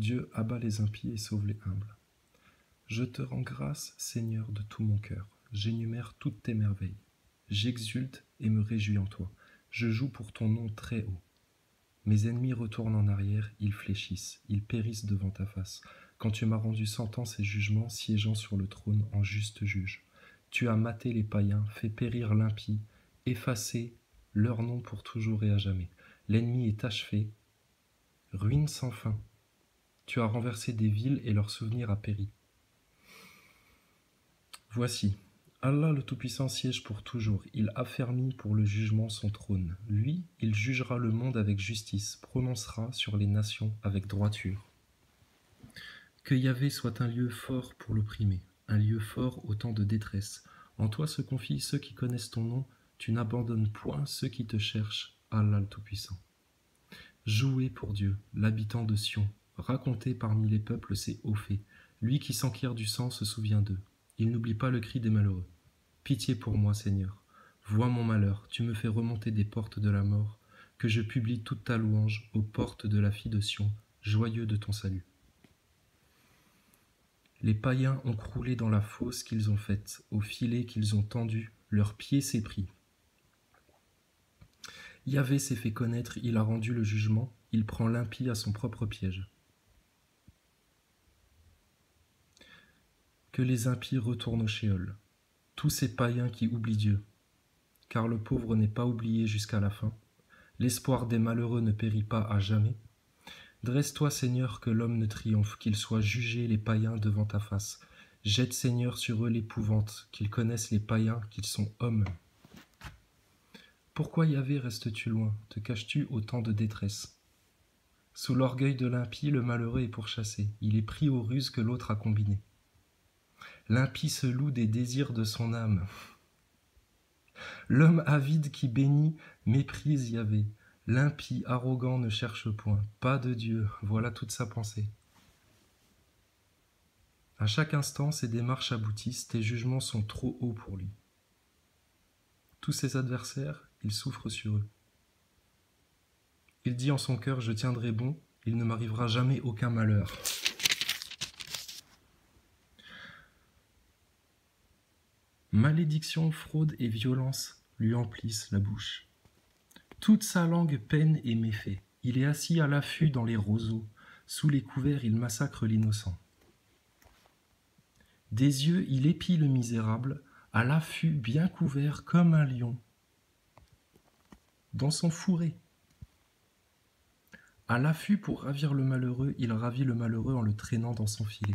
Dieu abat les impies et sauve les humbles. Je te rends grâce, Seigneur, de tout mon cœur. J'énumère toutes tes merveilles. J'exulte et me réjouis en toi. Je joue pour ton nom très haut. Mes ennemis retournent en arrière, ils fléchissent, ils périssent devant ta face. Quand tu m'as rendu sentence et jugement, siégeant sur le trône en juste juge. Tu as maté les païens, fait périr l'impie, effacé leur nom pour toujours et à jamais. L'ennemi est achevé, ruine sans fin. Tu as renversé des villes et leur souvenir a péri. Voici, Allah le Tout-Puissant siège pour toujours, il affermit pour le jugement son trône. Lui, il jugera le monde avec justice, prononcera sur les nations avec droiture. Que Yahvé soit un lieu fort pour l'opprimé, un lieu fort au temps de détresse. En toi se confient ceux qui connaissent ton nom, tu n'abandonnes point ceux qui te cherchent, Allah le Tout-Puissant. Jouez pour Dieu, l'habitant de Sion, racontez parmi les peuples ses hauts faits. Lui qui s'enquiert du sang se souvient d'eux. Il n'oublie pas le cri des malheureux. Pitié pour moi, Seigneur. Vois mon malheur, tu me fais remonter des portes de la mort, que je publie toute ta louange aux portes de la fille de Sion, joyeux de ton salut. Les païens ont croulé dans la fosse qu'ils ont faite, au filet qu'ils ont tendu, leur pied s'est pris. Yahvé s'est fait connaître, il a rendu le jugement, il prend l'impie à son propre piège. Que les impies retournent au shéol, tous ces païens qui oublient Dieu, car le pauvre n'est pas oublié jusqu'à la fin, l'espoir des malheureux ne périt pas à jamais. Dresse-toi, Seigneur, que l'homme ne triomphe, qu'ils soient jugés les païens devant ta face. Jette, Seigneur, sur eux l'épouvante, qu'ils connaissent les païens, qu'ils sont hommes. Pourquoi, Yahvé, restes-tu loin? Te caches-tu au temps de détresse? Sous l'orgueil de l'impie, le malheureux est pourchassé. Il est pris aux ruses que l'autre a combinées. L'impie se loue des désirs de son âme. L'homme avide qui bénit méprise Yahvé. L'impie arrogant ne cherche point, pas de Dieu, voilà toute sa pensée. À chaque instant, ses démarches aboutissent, tes jugements sont trop hauts pour lui. Tous ses adversaires, il souffre sur eux. Il dit en son cœur, je tiendrai bon, il ne m'arrivera jamais aucun malheur. Malédiction, fraude et violence lui emplissent la bouche. Toute sa langue peine et méfait. Il est assis à l'affût dans les roseaux. Sous les couverts, il massacre l'innocent. Des yeux, il épie le misérable, à l'affût bien couvert comme un lion. Dans son fourré. À l'affût pour ravir le malheureux, il ravit le malheureux en le traînant dans son filet.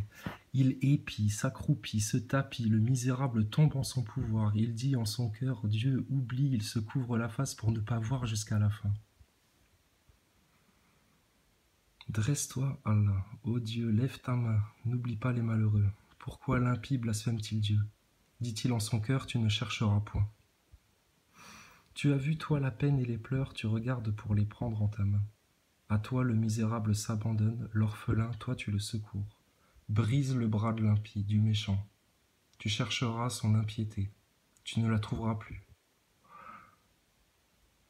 Il épie, s'accroupit, se tapit, le misérable tombe en son pouvoir. Il dit en son cœur, Dieu oublie, il se couvre la face pour ne pas voir jusqu'à la fin. Dresse-toi, Allah, ô Dieu, lève ta main, n'oublie pas les malheureux. Pourquoi l'impie blasphème-t-il Dieu? Dit-il en son cœur, tu ne chercheras point. Tu as vu, toi, la peine et les pleurs, tu regardes pour les prendre en ta main. À toi le misérable s'abandonne, l'orphelin, toi tu le secours. Brise le bras de l'impie, du méchant. Tu chercheras son impiété, tu ne la trouveras plus.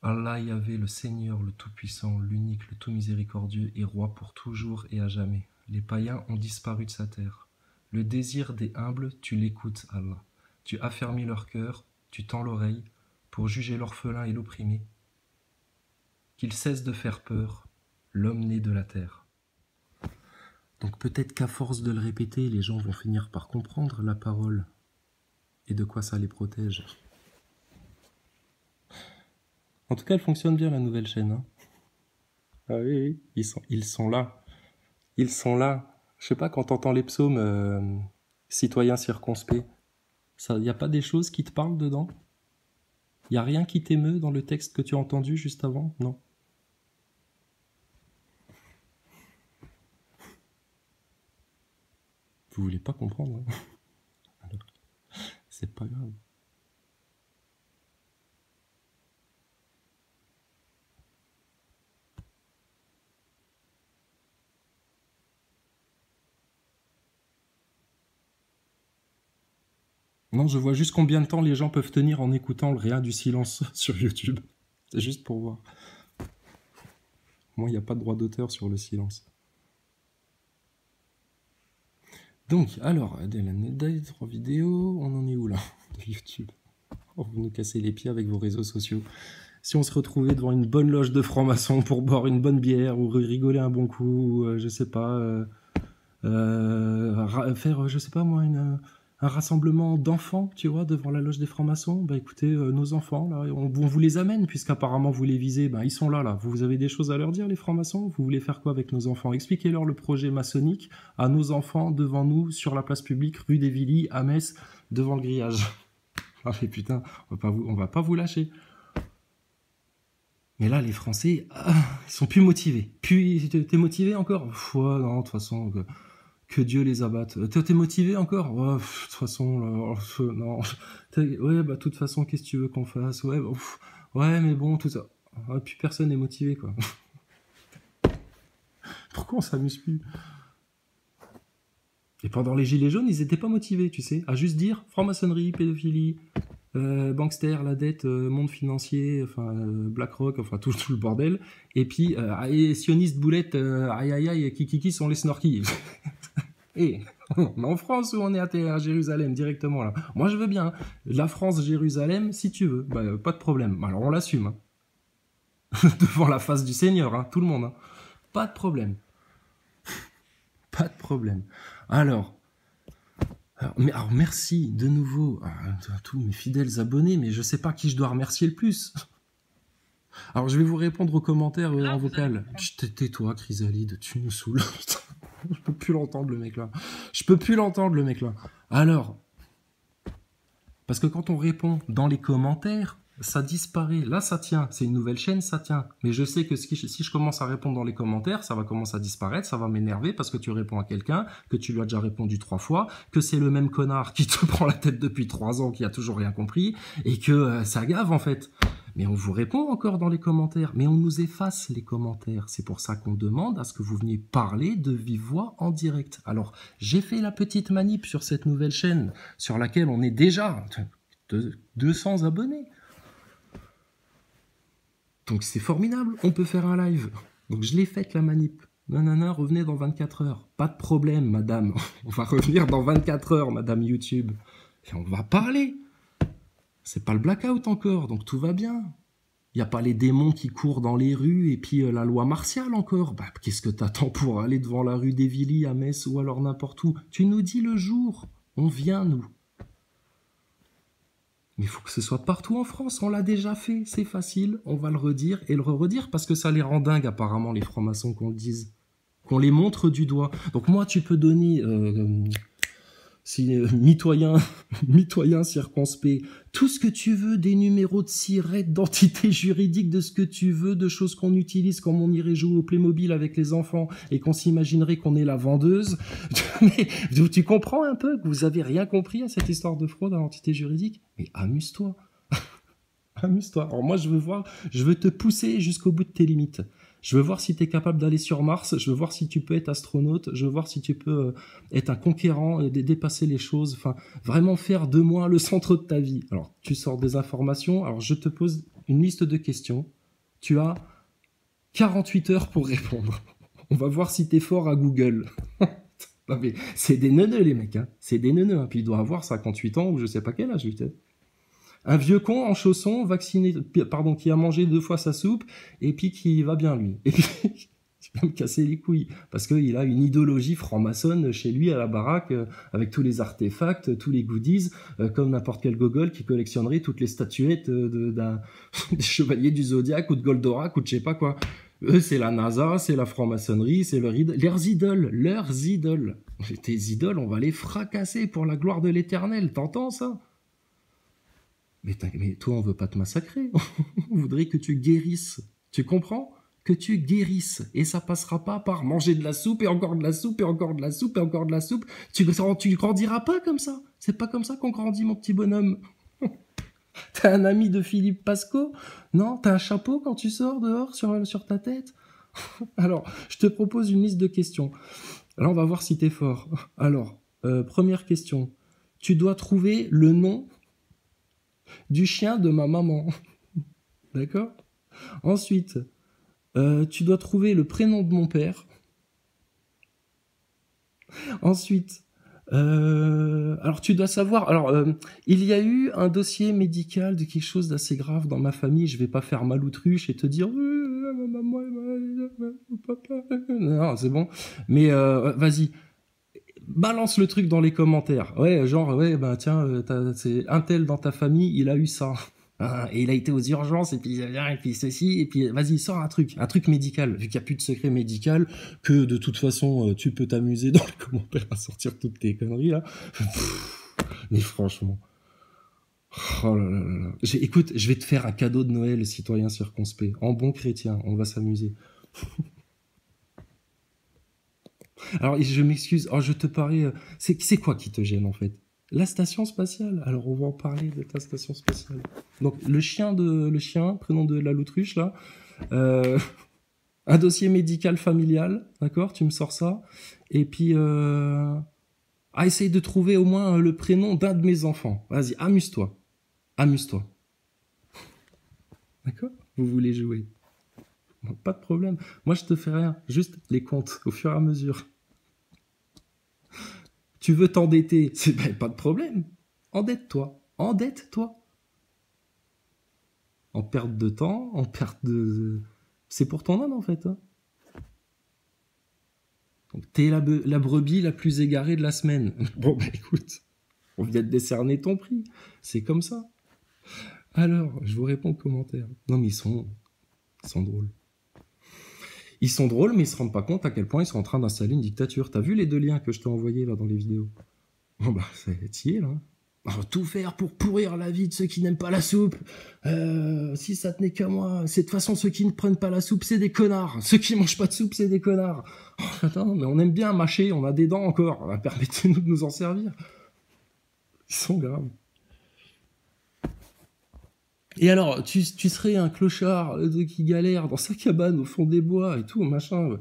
Allah Yahvé, le Seigneur, le Tout-Puissant, l'unique, le Tout-Miséricordieux, est roi pour toujours et à jamais. Les païens ont disparu de sa terre. Le désir des humbles, tu l'écoutes, Allah. Tu affermis leur cœur, tu tends l'oreille, pour juger l'orphelin et l'opprimé. Qu'ils cessent de faire peur, l'homme né de la terre. Donc peut-être qu'à force de le répéter, les gens vont finir par comprendre la parole et de quoi ça les protège. En tout cas, elle fonctionne bien, la nouvelle chaîne. Hein. Ah oui, ils sont là. Ils sont là. Je sais pas, quand t'entends les psaumes, citoyens circonspects, il n'y a pas des choses qui te parlent dedans? Il n'y a rien qui t'émeut dans le texte que tu as entendu juste avant? Non. Vous voulez pas comprendre, hein? Alors, c'est pas grave. Non, je vois juste combien de temps les gens peuvent tenir en écoutant le rien du silence sur YouTube. C'est juste pour voir. Moi, il n'y a pas de droit d'auteur sur le silence. Donc, alors, des 3 vidéos, on en est où là? De YouTube. Oh, vous nous cassez les pieds avec vos réseaux sociaux. Si on se retrouvait devant une bonne loge de francs-maçons pour boire une bonne bière ou rigoler un bon coup, ou, je sais pas, faire, je sais pas moi, un rassemblement d'enfants, tu vois, devant la loge des francs-maçons, bah écoutez, nos enfants, là, on vous les amène, puisqu'apparemment vous les visez, bah ils sont là, là. Vous avez des choses à leur dire, les francs-maçons? Vous voulez faire quoi avec nos enfants? Expliquez-leur le projet maçonnique à nos enfants, devant nous, sur la place publique, rue des Villiers, à Metz, devant le grillage. Ah mais putain, on va pas vous lâcher. Mais là, les Français, ils sont plus motivés. Puis, t'es motivé encore? Ouais, non, de toute façon, que Dieu les abatte. T'es motivé encore? Ouais, de toute façon, là, non. Ouais, bah, de toute façon, qu'est-ce que tu veux qu'on fasse? Ouais, bah, ouais, mais bon, tout ça. Ouais, puis personne n'est motivé, quoi. Pourquoi on s'amuse plus? Et pendant les Gilets jaunes, ils étaient pas motivés, tu sais, à juste dire franc-maçonnerie, pédophilie, bankster, la dette, monde financier, enfin BlackRock, enfin tout le bordel. Et puis, sioniste boulette, aïe aïe aïe, qui sont les snorkies. Et on est en France ou on est à Jérusalem directement là? Moi je veux bien. La France, Jérusalem, si tu veux. Bah, pas de problème. Alors on l'assume. Hein. Devant la face du Seigneur, hein, tout le monde. Hein. Pas de problème. Pas de problème. Alors merci de nouveau à tous mes fidèles abonnés, mais je sais pas qui je dois remercier le plus. Alors je vais vous répondre aux commentaires en vocal. Tais-toi, Chrysalide, tu nous saoules. Je peux plus l'entendre le mec là. Je peux plus l'entendre le mec là. Alors, parce que quand on répond dans les commentaires, ça disparaît. Là, ça tient. C'est une nouvelle chaîne, ça tient. Mais je sais que si je commence à répondre dans les commentaires, ça va commencer à disparaître, ça va m'énerver parce que tu réponds à quelqu'un, que tu lui as déjà répondu 3 fois, que c'est le même connard qui te prend la tête depuis 3 ans, qui a toujours rien compris, et que ça gave en fait. Mais on vous répond encore dans les commentaires, mais on nous efface les commentaires. C'est pour ça qu'on demande à ce que vous veniez parler de vive voix en direct. Alors, j'ai fait la petite manip sur cette nouvelle chaîne, sur laquelle on est déjà 200 abonnés. Donc c'est formidable, on peut faire un live. Donc je l'ai faite la manip. Nanana, revenez dans 24 heures. Pas de problème, madame. On va revenir dans 24 heures, madame YouTube. Et on va parler. C'est pas le blackout encore, donc tout va bien. Il n'y a pas les démons qui courent dans les rues et puis la loi martiale encore. Bah, qu'est-ce que t'attends pour aller devant la rue des Villiers à Metz ou alors n'importe où? Tu nous dis le jour. On vient, nous. Mais il faut que ce soit partout en France. On l'a déjà fait. C'est facile. On va le redire et le redire parce que ça les rend dingues apparemment, les francs-maçons, qu'on le dise. Qu'on les montre du doigt. Donc moi, tu peux donner... mitoyen circonspect, tout ce que tu veux, des numéros de siret, d'entité juridique, de ce que tu veux, de choses qu'on utilise comme on irait jouer au Playmobil avec les enfants et qu'on s'imaginerait qu'on est la vendeuse. Mais tu comprends un peu que vous avez rien compris à cette histoire de fraude à l'entité juridique? Mais amuse-toi. Amuse-toi. Alors moi, je veux te pousser jusqu'au bout de tes limites. Je veux voir si tu es capable d'aller sur Mars, je veux voir si tu peux être astronaute, je veux voir si tu peux être un conquérant, dépasser les choses, enfin, vraiment faire de moi le centre de ta vie. Alors, tu sors des informations, alors je te pose une liste de questions. Tu as 48 heures pour répondre. On va voir si tu es fort à Google. Non mais c'est des neuneux les mecs, hein. C'est des neuneux, hein. Puis il doit avoir 58 ans ou je sais pas quel âge, peut-être. Un vieux con en chaussons, vacciné, pardon, qui a mangé 2 fois sa soupe, et puis qui va bien, lui. Et puis, tu vas me casser les couilles, parce qu'il a une idéologie franc-maçonne chez lui à la baraque, avec tous les artefacts, tous les goodies, comme n'importe quel gogol qui collectionnerait toutes les statuettes des chevaliers du Zodiaque, ou de Goldorak, ou de je sais pas quoi. Eux, c'est la NASA, c'est la franc-maçonnerie, c'est leurs idoles. Tes idoles, on va les fracasser pour la gloire de l'éternel, t'entends ça? Mais toi, on veut pas te massacrer. On voudrait que tu guérisses. Tu comprends? Que tu guérisses. Et ça passera pas par manger de la soupe et encore de la soupe et encore de la soupe et encore de la soupe. Tu grandiras pas comme ça. C'est pas comme ça qu'on grandit, mon petit bonhomme. T'es un ami de Philippe Pasco? Non? T'as un chapeau quand tu sors dehors sur ta tête? Alors, je te propose une liste de questions. Là, on va voir si t'es fort. Alors, première question. Tu dois trouver le nom du chien de ma maman. D'accord? Ensuite, tu dois trouver le prénom de mon père. Ensuite, Alors tu dois savoir, il y a eu un dossier médical de quelque chose d'assez grave dans ma famille, je vais pas faire mal autruche et te dire maman, papa, non c'est bon, mais vas-y, balance le truc dans les commentaires, ouais genre ouais ben tiens, c'est un tel dans ta famille, il a eu ça. Ah, et il a été aux urgences, et puis et puis ceci, et puis vas-y, sors un truc médical, vu qu'il n'y a plus de secret médical, que de toute façon, tu peux t'amuser dans les commentaires à sortir toutes tes conneries, là. Mais franchement. Oh là là là là. Écoute, je vais te faire un cadeau de Noël, citoyen circonspect. En bon chrétien, on va s'amuser. Alors, je m'excuse, je te parie, c'est quoi qui te gêne, en fait? La station spatiale. Alors, on va en parler de ta station spatiale. Donc, le chien, prénom de la l'autruche, là. Un dossier médical familial, d'accord? Tu me sors ça. Et puis, essaye de trouver au moins le prénom d'un de mes enfants. Vas-y, amuse-toi. Amuse-toi. D'accord? Vous voulez jouer? Bon, pas de problème. Moi, je te fais rien. Juste les comptes, au fur et à mesure. Tu veux t'endetter? Pas de problème. Endette-toi. Endette-toi. En perte de temps, en perte de... C'est pour ton âme, en fait. Hein. Donc, t'es la brebis la plus égarée de la semaine. Bon, écoute, on vient de décerner ton prix. C'est comme ça. Alors, je vous réponds aux commentaires. Non, mais ils sont drôles. Ils sont drôles, mais ils se rendent pas compte à quel point ils sont en train d'installer une dictature. T'as vu les 2 liens que je t'ai envoyés là dans les vidéos? Bon bah, t'y es là. On va tout faire pour pourrir la vie de ceux qui n'aiment pas la soupe. Si ça tenait qu'à moi, c'est de toute façon ceux qui ne prennent pas la soupe, c'est des connards. Ceux qui mangent pas de soupe, c'est des connards. Oh, attends, mais on aime bien mâcher, on a des dents encore. Permettez-nous de nous en servir. Ils sont graves. Et alors, tu serais un clochard qui galère dans sa cabane au fond des bois et tout, machin.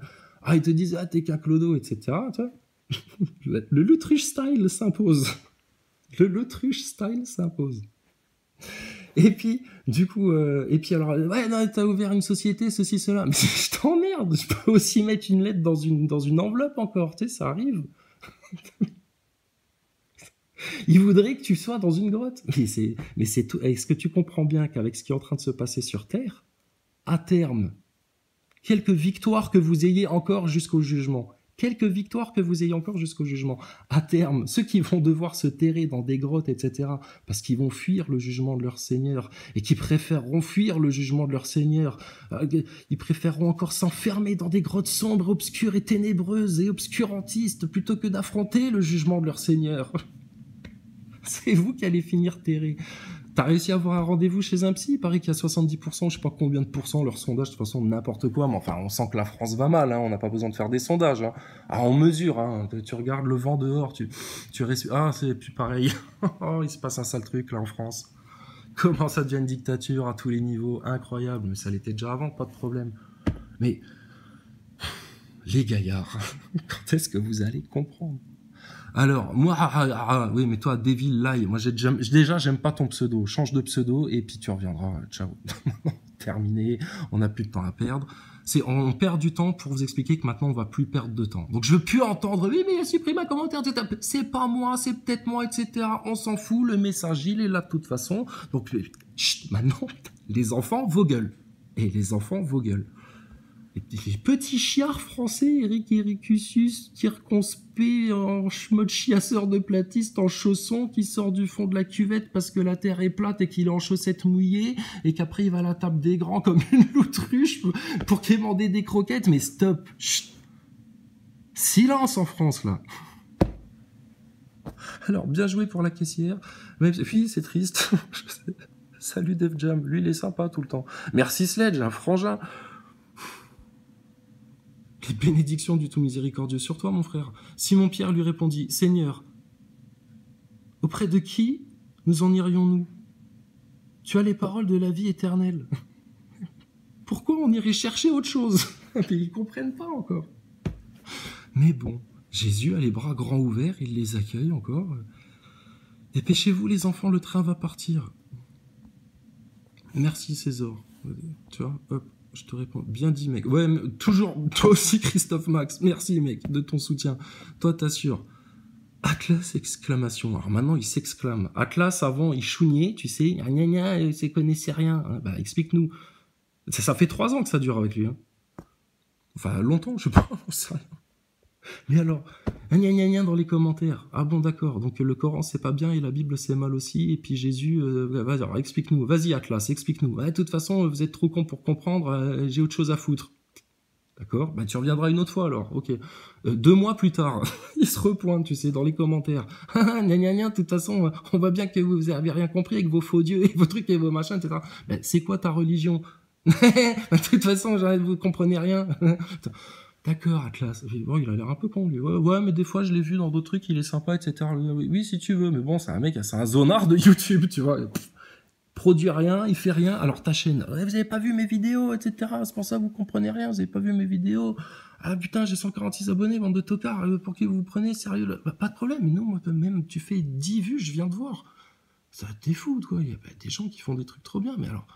Ils te disent, t'es qu'un clodo, etc. Tu vois. Le l'autruche style s'impose. Le l'autruche style s'impose. Et puis, du coup, alors, non, t'as ouvert une société, ceci, cela. Mais je t'emmerde, je peux aussi mettre une lettre dans une enveloppe encore, tu sais, ça arrive. Il voudrait que tu sois dans une grotte. Mais c'est tout. Est-ce que tu comprends bien qu'avec ce qui est en train de se passer sur Terre, à terme, quelques victoires que vous ayez encore jusqu'au jugement, à terme, ceux qui vont devoir se terrer dans des grottes, etc., parce qu'ils vont fuir le jugement de leur Seigneur, et qui préféreront fuir le jugement de leur Seigneur, ils préféreront encore s'enfermer dans des grottes sombres, obscures et ténébreuses et obscurantistes, plutôt que d'affronter le jugement de leur Seigneur. C'est vous qui allez finir terré. T'as réussi à avoir un rendez-vous chez un psy? Il paraît qu'il y a 70%, je sais pas combien de pourcents, leur sondage, de toute façon, n'importe quoi. Mais enfin, on sent que la France va mal, hein, on n'a pas besoin de faire des sondages. Hein. On mesure, hein, tu regardes le vent dehors, tu c'est plus pareil. Il se passe un sale truc, là, en France. Comment ça devient une dictature à tous les niveaux? Incroyable, mais ça l'était déjà avant, pas de problème. Mais, les gaillards, quand est-ce que vous allez comprendre? Alors, moi, oui, mais toi, Devil Lie, moi, déjà, j'aime pas ton pseudo. Change de pseudo et puis tu reviendras. Ciao. Terminé. On n'a plus de temps à perdre. On perd du temps pour vous expliquer que maintenant, on va plus perdre de temps. Donc, je veux plus entendre, oui, mais supprime un commentaire, c'est pas moi, c'est peut-être moi, etc. On s'en fout. Le message, il est là de toute façon. Donc, chut, maintenant, les enfants, vos gueules. Et les enfants, vos gueules. Les petits chiards français, Eric Ericussus, circonspect en mode chiasseur de platiste en chaussons, qui sort du fond de la cuvette parce que la terre est plate et qu'il est en chaussettes mouillées, et qu'après il va à la table des grands comme une autruche pour quémander des croquettes. Mais stop, chut. Silence en France, là. Alors, bien joué pour la caissière. Mais oui, c'est triste. Salut Def Jam, lui il est sympa tout le temps. Merci Sledge, un frangin. Les bénédictions du tout miséricordieux sur toi, mon frère. Simon-Pierre lui répondit, Seigneur, auprès de qui nous en irions-nous? Tu as les paroles de la vie éternelle. Pourquoi on irait chercher autre chose? Mais ils comprennent pas encore. Mais bon, Jésus a les bras grands ouverts, il les accueille encore. Dépêchez-vous les enfants, le train va partir. Merci César. Tu vois, hop. Je te réponds. Bien dit, mec. Ouais, toujours, toi aussi, Christophe Max. Merci, mec, de ton soutien. Toi, t'assures. Atlas, exclamation. Alors maintenant, il s'exclame. Atlas, avant, il chougnait, tu sais, gna gna gna, il connaissait rien. Bah, explique-nous. Ça fait 3 ans que ça dure avec lui. Hein. Enfin, longtemps, je sais pas, on sait rien. Mais alors, gna gna gna dans les commentaires. Ah bon, d'accord. Donc le Coran, c'est pas bien et la Bible, c'est mal aussi. Et puis Jésus, vas-y, alors explique-nous. Vas-y, Atlas, explique-nous. De toute façon, vous êtes trop con pour comprendre. J'ai autre chose à foutre. D'accord, bah tu reviendras une autre fois alors, ok. 2 mois plus tard, il se repointe, tu sais, dans les commentaires. Gna gna gna, de toute façon, on voit bien que vous avez rien compris avec vos faux dieux et vos trucs et vos machins, etc. Ben, c'est quoi ta religion? De toute façon, vous comprenez rien. D'accord, Atlas. Bon, il a l'air un peu con, lui. Ouais, mais des fois, je l'ai vu dans d'autres trucs, il est sympa, etc. Oui, si tu veux, mais bon, c'est un mec, c'est un zonard de YouTube, tu vois. Produit rien, il fait rien. Alors ta chaîne, vous avez pas vu mes vidéos, etc. C'est pour ça que vous comprenez rien, vous avez pas vu mes vidéos. Ah putain, j'ai 146 abonnés, bande de tocards, pour qui vous vous prenez sérieux là. Bah, pas de problème, mais non, moi même tu fais 10 vues, je viens de voir. Ça te défoute, quoi. Il y a des gens qui font des trucs trop bien, mais alors,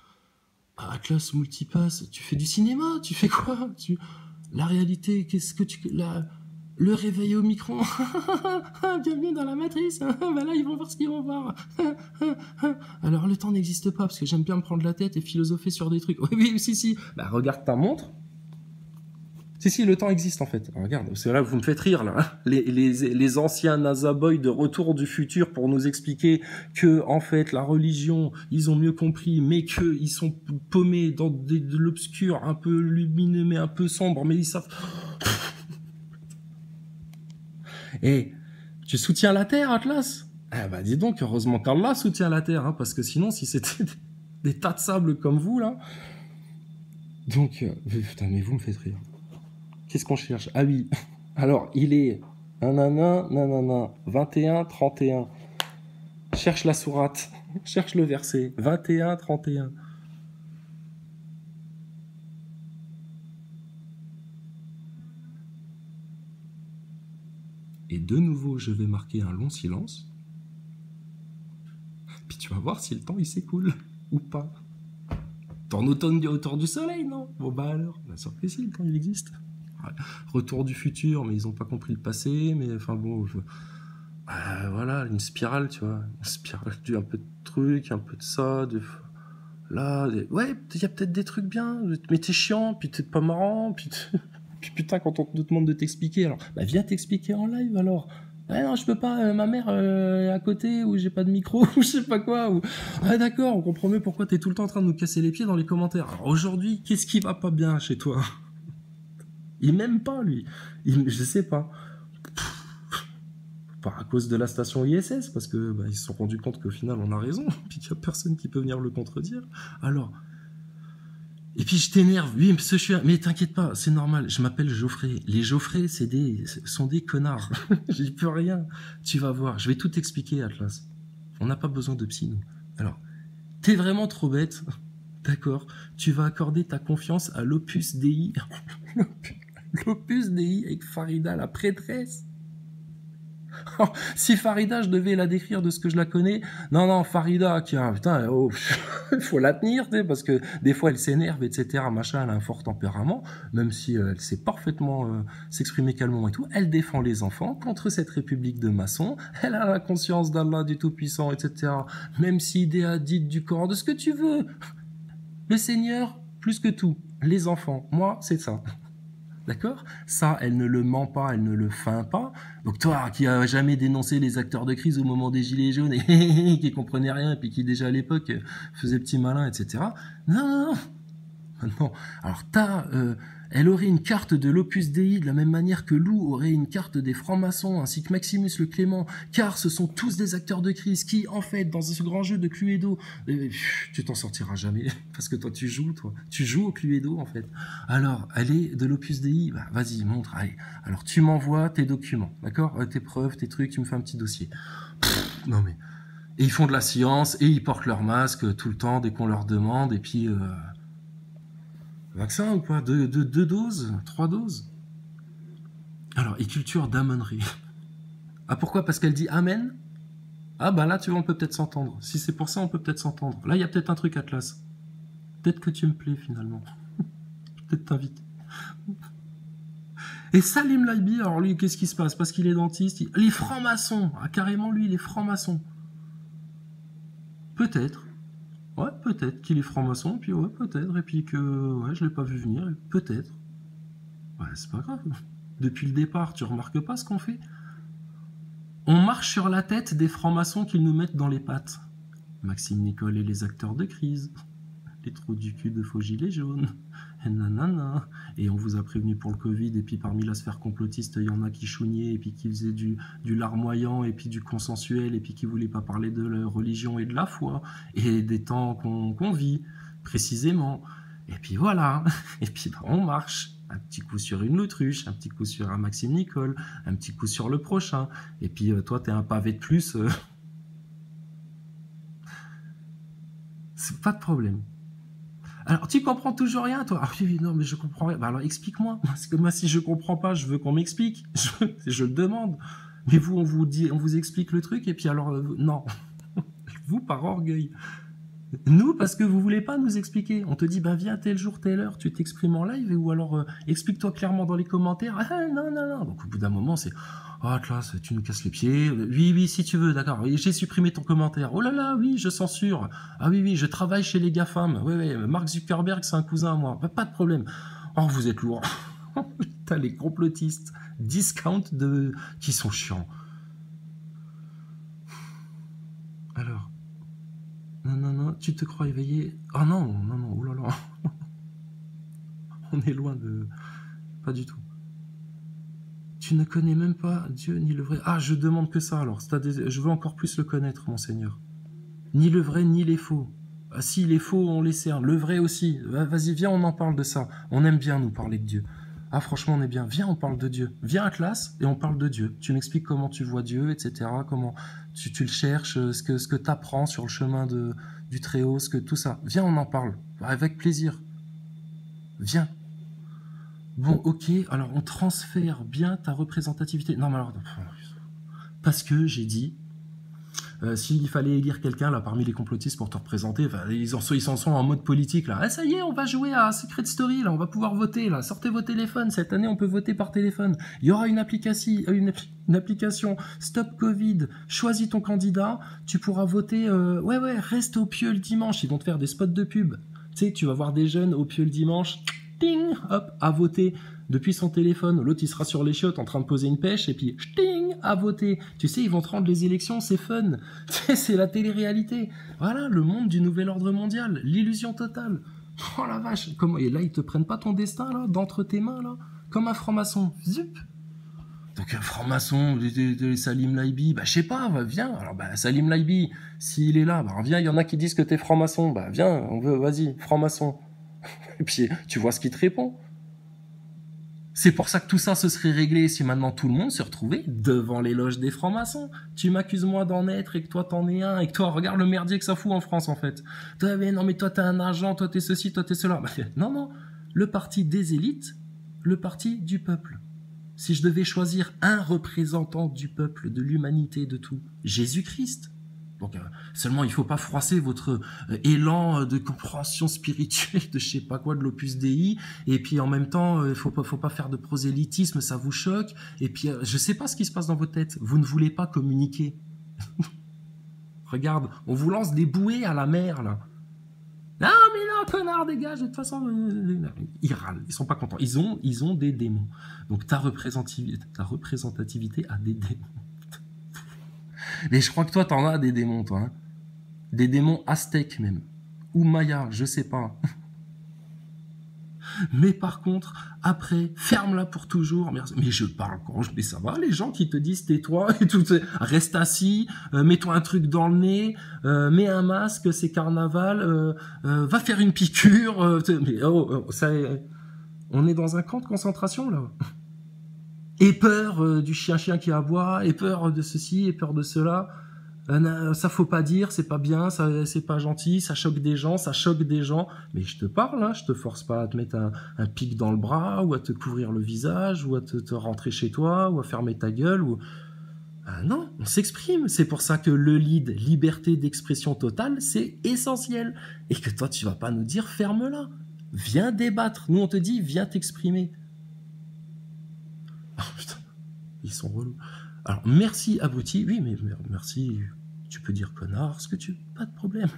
Atlas Multipass, tu fais du cinéma, tu fais quoi? La réalité, qu'est-ce que tu... Le réveil au micro. Bienvenue dans la matrice. Bah là, ils vont voir ce qu'ils vont voir. Alors, le temps n'existe pas, parce que j'aime bien me prendre la tête et philosopher sur des trucs. Oui, si. Bah, regarde ta montre. Si, le temps existe, en fait. Alors, regarde, parce que là, vous me faites rire, là. Les anciens NASA Boys de Retour du futur pour nous expliquer que, en fait, la religion, ils ont mieux compris, mais qu'ils sont paumés dans de l'obscur, un peu lumineux, mais un peu sombre, mais ils savent... Et tu soutiens la Terre, Atlas? Ah bah dis donc, heureusement qu'Allah soutient la Terre, hein, parce que sinon, si c'était des tas de sable comme vous, là... Donc, putain, mais vous me faites rire. Qu'est-ce qu'on cherche? Ah oui, alors, il est... nanana, 21, 31. Cherche la sourate, cherche le verset. 21, 31. Et de nouveau, je vais marquer un long silence. Puis tu vas voir si le temps, il s'écoule ou pas. Tourne autour du soleil, non? Bon bah alors, bien sûr que si, le temps, il existe. Retour du futur, mais ils n'ont pas compris le passé, mais enfin bon... voilà, une spirale, tu vois. Une spirale, un peu de trucs, un peu de ça, là... Ouais, il y a peut-être des trucs bien, mais t'es chiant, puis t'es pas marrant, puis... Puis putain, quand on te demande de t'expliquer, alors, bah viens t'expliquer en live alors. Ah non, je peux pas, ma mère est à côté, ou j'ai pas de micro, ou je sais pas quoi, ou... Ah d'accord, on comprend mieux pourquoi t'es tout le temps en train de nous casser les pieds dans les commentaires. Alors aujourd'hui, qu'est-ce qui va pas bien chez toi? Il m'aime pas, lui. Je sais pas. Pas à cause de la station ISS, parce que bah, ils se sont rendus compte qu'au final, on a raison, puis qu'il y a personne qui peut venir le contredire. Alors... Et puis je t'énerve, oui, mais t'inquiète pas, c'est normal, je m'appelle Geoffrey. Les Geoffrey, sont des connards. J'y peux rien. Tu vas voir, je vais tout t'expliquer, Atlas. On n'a pas besoin de psy, nous. Alors, t'es vraiment trop bête, d'accord? Tu vas accorder ta confiance à l'Opus Dei. L'Opus Dei avec Farida, la prêtresse. Si Farida, je devais la décrire de ce que je la connais, non, Farida, putain, faut la tenir, parce que des fois elle s'énerve, etc., machin, elle a un fort tempérament, même si elle sait parfaitement s'exprimer calmement et tout, elle défend les enfants contre cette république de maçons, elle a la conscience d'Allah, du Tout-Puissant, etc., même si des hadiths du Coran, de ce que tu veux, le Seigneur, plus que tout, les enfants, moi, c'est ça. D'accord? Ça, elle ne le ment pas, elle ne le feint pas. Donc toi, qui a jamais dénoncé les acteurs de crise au moment des Gilets jaunes et qui comprenait rien, et puis qui déjà à l'époque faisait petit malin, etc. Non. Alors elle aurait une carte de l'Opus Dei de la même manière que Lou aurait une carte des francs-maçons, ainsi que Maximus le Clément, car ce sont tous des acteurs de crise qui, en fait, dans ce grand jeu de Cluedo, tu t'en sortiras jamais, parce que toi. Tu joues au Cluedo, en fait. Alors, elle est de l'Opus Dei, bah, vas-y, montre, allez. Alors, tu m'envoies tes documents, d'accord? Tes preuves, tes trucs, tu me fais un petit dossier. Non mais... Et ils font de la science, et ils portent leur masque tout le temps, dès qu'on leur demande, et puis... Vaccin ou pas? 2 doses? 3 doses? Alors, et culture d'amonerie. Ah, pourquoi? Parce qu'elle dit Amen? Ah, bah là, tu vois, on peut peut-être s'entendre. Si c'est pour ça, on peut peut-être s'entendre. Là, il y a peut-être un truc, Atlas. Peut-être que tu me plais, finalement. Peut-être t'inviter. Et Salim Laibi, alors lui, qu'est-ce qui se passe? Parce qu'il est dentiste, les francs-maçons, ah, carrément lui, les francs-maçons. Peut-être. Ouais, peut-être qu'il est franc-maçon, puis ouais, peut-être, et puis que ouais, je l'ai pas vu venir, peut-être. Ouais, c'est pas grave. Depuis le départ, tu remarques pas ce qu'on fait? On marche sur la tête des francs-maçons qu'ils nous mettent dans les pattes. Maxime Nicole et les acteurs de crise. Les trous du cul de faux gilets jaunes. Et nanana. Et on vous a prévenu pour le Covid, et puis parmi la sphère complotiste, il y en a qui chougnaient, et puis qui faisaient du larmoyant, et puis du consensuel, et puis qui voulaient pas parler de la religion et de la foi, et des temps qu'on vit, précisément. Et puis voilà. Et puis bah, on marche. Un petit coup sur une autruche, un petit coup sur un Maxime Nicole, un petit coup sur le prochain. Et puis toi, t'es un pavé de plus. C'est pas de problème. Alors, tu comprends toujours rien, toi? Ah oui, non, mais je comprends rien. Bah alors, explique-moi. Parce que moi, si je comprends pas, je veux qu'on m'explique. Je le demande. Mais vous, on vous explique le truc, et puis alors, non. Vous, par orgueil. Nous, parce que vous voulez pas nous expliquer. On te dit, bah viens tel jour, telle heure, tu t'exprimes en live, ou alors explique-toi clairement dans les commentaires. Ah non, non, non. Donc au bout d'un moment, c'est, ah classe, tu nous casses les pieds. Oui, oui, si tu veux, d'accord. J'ai supprimé ton commentaire. Oh là là, oui, je censure. Ah oui, oui, je travaille chez les GAFAM. Oui, oui, Mark Zuckerberg, c'est un cousin à moi. Pas de problème. Oh, vous êtes lourd. Putain, les complotistes. Discount qui sont chiants. Alors. Non, non, non, tu te crois éveillé? Oh non, non, non, oulala. On est loin de... Pas du tout. Tu ne connais même pas Dieu ni le vrai... Ah, je demande que ça alors. Je veux encore plus le connaître, mon Seigneur. Ni le vrai, ni les faux. Ah, si, les faux, on les sert. Le vrai aussi. Vas-y, viens, on en parle de ça. On aime bien nous parler de Dieu. Ah, franchement, on est bien. Viens, on parle de Dieu. Viens à classe et on parle de Dieu. Tu m'expliques comment tu vois Dieu, etc. Comment tu le cherches, ce que tu apprends sur le chemin du Très-Haut, tout ça. Viens, on en parle. Avec plaisir. Viens. Bon, ok, alors on transfère bien ta représentativité. Non, mais alors... Parce que j'ai dit... s'il fallait élire quelqu'un là parmi les complotistes pour te représenter, ils en sont en mode politique là. Ah, ça y est, on va jouer à Secret Story là, on va pouvoir voter là. Sortez vos téléphones, cette année on peut voter par téléphone. Il y aura une application Stop Covid. Choisis ton candidat, tu pourras voter. Ouais, reste au pieu le dimanche. Ils vont te faire des spots de pub. Tu sais, tu vas voir des jeunes au pieu le dimanche. Ting, hop, à voter depuis son téléphone. L'autre, il sera sur les chiottes en train de poser une pêche et puis, ting, à voter. Tu sais, ils vont te rendre les élections, c'est fun. C'est la télé-réalité. Voilà, le monde du nouvel ordre mondial. L'illusion totale. Oh la vache. Et là, ils te prennent pas ton destin, là, d'entre tes mains, là, comme un franc-maçon. Zup. Donc, un franc-maçon, Salim Laibi, bah, je sais pas, viens. Alors, bah, Salim Laibi, s'il est là, bah, viens, il y en a qui disent que t'es franc-maçon. Bah, viens, vas-y, franc-maçon. Et puis, tu vois ce qu'il te répond. C'est pour ça que tout ça se serait réglé si maintenant tout le monde se retrouvait devant les loges des francs-maçons. Tu m'accuses moi d'en être et que toi t'en es un et que toi, regarde le merdier que ça fout en France en fait. Toi, mais non mais toi t'es un agent, toi t'es ceci, toi t'es cela. Bah, non, le parti des élites, le parti du peuple. Si je devais choisir un représentant du peuple, de l'humanité, de tout, Jésus-Christ. Donc seulement il faut pas froisser votre élan de compréhension spirituelle de je sais pas quoi de l'Opus Dei et puis en même temps il faut pas faire de prosélytisme, ça vous choque et puis je sais pas ce qui se passe dans votre tête, vous ne voulez pas communiquer. Regarde, on vous lance des bouées à la mer là. Non mais non connard dégage, de toute façon ils râlent, ils sont pas contents, ils ont des démons. Donc ta représentativité a des démons. Mais je crois que toi, t'en as des démons, toi. Hein. Des démons aztèques, même. Ou mayas, je sais pas. Mais par contre, après, ferme-la pour toujours. Mais je parle quand mais ça va, les gens qui te disent tais-toi et tout, reste assis, mets-toi un truc dans le nez, mets un masque, c'est carnaval, va faire une piqûre. Mais ça, on est dans un camp de concentration, là. Et peur du chien qui aboie, et peur de ceci, et peur de cela. Ça faut pas dire, c'est pas bien, ça c'est pas gentil, ça choque des gens, Mais je te parle, hein, je te force pas à te mettre un pic dans le bras, ou à te couvrir le visage, ou à te rentrer chez toi, ou à fermer ta gueule, ou... non, on s'exprime. C'est pour ça que le lead, liberté d'expression totale, c'est essentiel. Et que toi, tu vas pas nous dire ferme-la. Viens débattre. Nous, on te dit viens t'exprimer. Putain, ils sont relous. Alors, merci abruti. Oui, mais merci. Tu peux dire connard, ce que tu veux. Pas de problème.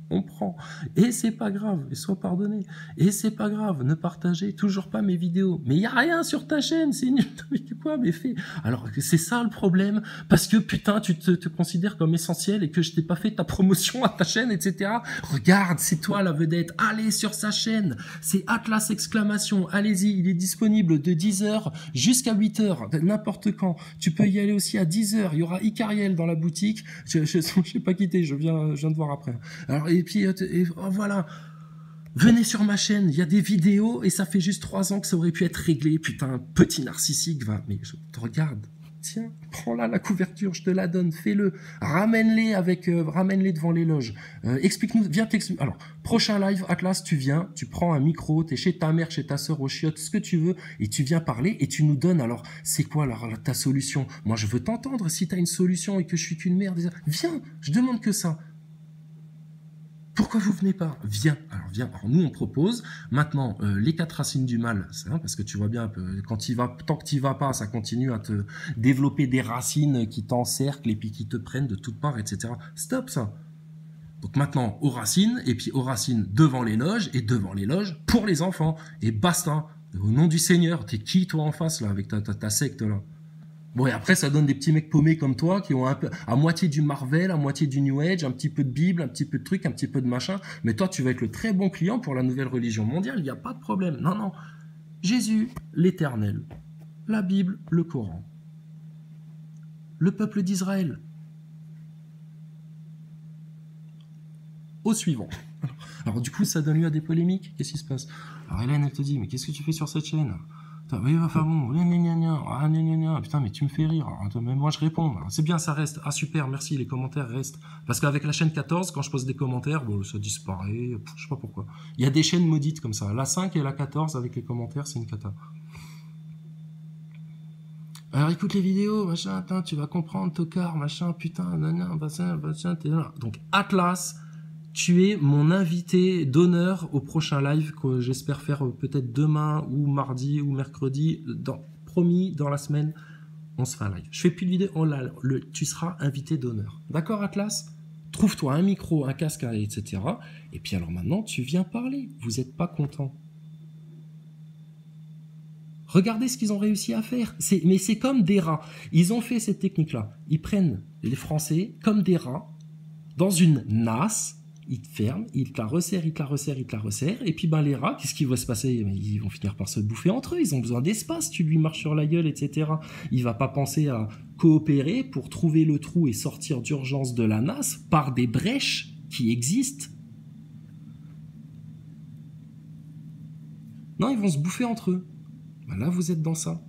On prend. Et c'est pas grave. Et sois pardonné. Et c'est pas grave. Ne partagez toujours pas mes vidéos. Mais il n'y a rien sur ta chaîne. C'est nul. Mais quoi, mais fais. Alors, c'est ça le problème. Parce que putain, tu te considères comme essentiel et que je t'ai pas fait ta promotion à ta chaîne, etc. Regarde, c'est toi la vedette. Allez sur sa chaîne. C'est Atlas exclamation. Allez-y. Il est disponible de 10h jusqu'à 8h. N'importe quand. Tu peux y aller aussi à 10h. Il y aura Icariel dans la boutique. Je sais pas quitter. Je viens de voir après. Alors, et puis, voilà. Venez sur ma chaîne, il y a des vidéos et ça fait juste 3 ans que ça aurait pu être réglé. Putain, petit narcissique, va. Mais je te regarde. Tiens, prends-la la couverture, je te la donne, fais-le. Ramène-les devant les loges. Explique-nous, viens t'expliquer. Alors, prochain live, Atlas, tu viens, tu prends un micro, t'es chez ta mère, chez ta sœur, au chiottes, ce que tu veux, et tu viens parler et tu nous donnes, alors, c'est quoi ta solution? Moi, je veux t'entendre si t'as une solution et que je suis qu'une merde. Viens, je demande que ça. Pourquoi vous venez pas? Viens. Alors viens. Alors nous on propose maintenant les 4 racines du mal, hein, parce que tu vois bien quand tant que tu vas pas, ça continue à te développer des racines qui t'encerclent et puis qui te prennent de toutes parts, etc. Stop ça. Donc maintenant aux racines et puis aux racines devant les loges et devant les loges pour les enfants et basta. Au nom du Seigneur, t'es qui toi en face là avec ta secte là? Bon, et après, ça donne des petits mecs paumés comme toi qui ont un peu, à moitié du Marvel, à moitié du New Age, un petit peu de Bible, un petit peu de trucs, un petit peu de machin. Mais toi, tu vas être le très bon client pour la nouvelle religion mondiale. Il n'y a pas de problème. Non, non. Jésus, l'Éternel. La Bible, le Coran. Le peuple d'Israël. Au suivant. Alors, du coup, ça donne lieu à des polémiques. Qu'est-ce qui se passe? Alors, Hélène, elle te dit, mais qu'est-ce que tu fais sur cette chaîne? Oui, enfin bon, putain, mais tu me fais rire. Même moi, je réponds. C'est bien, ça reste. Ah, super, merci, les commentaires restent. Parce qu'avec la chaîne 14, quand je pose des commentaires, bon, ça disparaît. Je sais pas pourquoi. Il y a des chaînes maudites comme ça. La 5 et la 14, avec les commentaires, c'est une cata. Alors, écoute les vidéos, machin, attends, tu vas comprendre, tocard, machin, putain, t'es là. Donc, Atlas, tu es mon invité d'honneur au prochain live que j'espère faire peut-être demain ou mardi ou mercredi. Promis, dans la semaine, on se fait un live. Je fais plus de vidéo, tu seras invité d'honneur. D'accord, Atlas? Trouve-toi un micro, un casque, etc. Et puis alors maintenant, tu viens parler. Vous n'êtes pas content. Regardez ce qu'ils ont réussi à faire. Mais c'est comme des rats. Ils ont fait cette technique-là. Ils prennent les Français comme des rats dans une nasse. Ils te ferment, ils te la resserrent, ils te la resserrent, ils te la resserrent. Et puis les rats, qu'est-ce qui va se passer? Ils vont finir par se bouffer entre eux. Ils ont besoin d'espace. Tu lui marches sur la gueule, etc. Il va pas penser à coopérer pour trouver le trou et sortir d'urgence de la nasse par des brèches qui existent. Non, ils vont se bouffer entre eux. Là, vous êtes dans ça.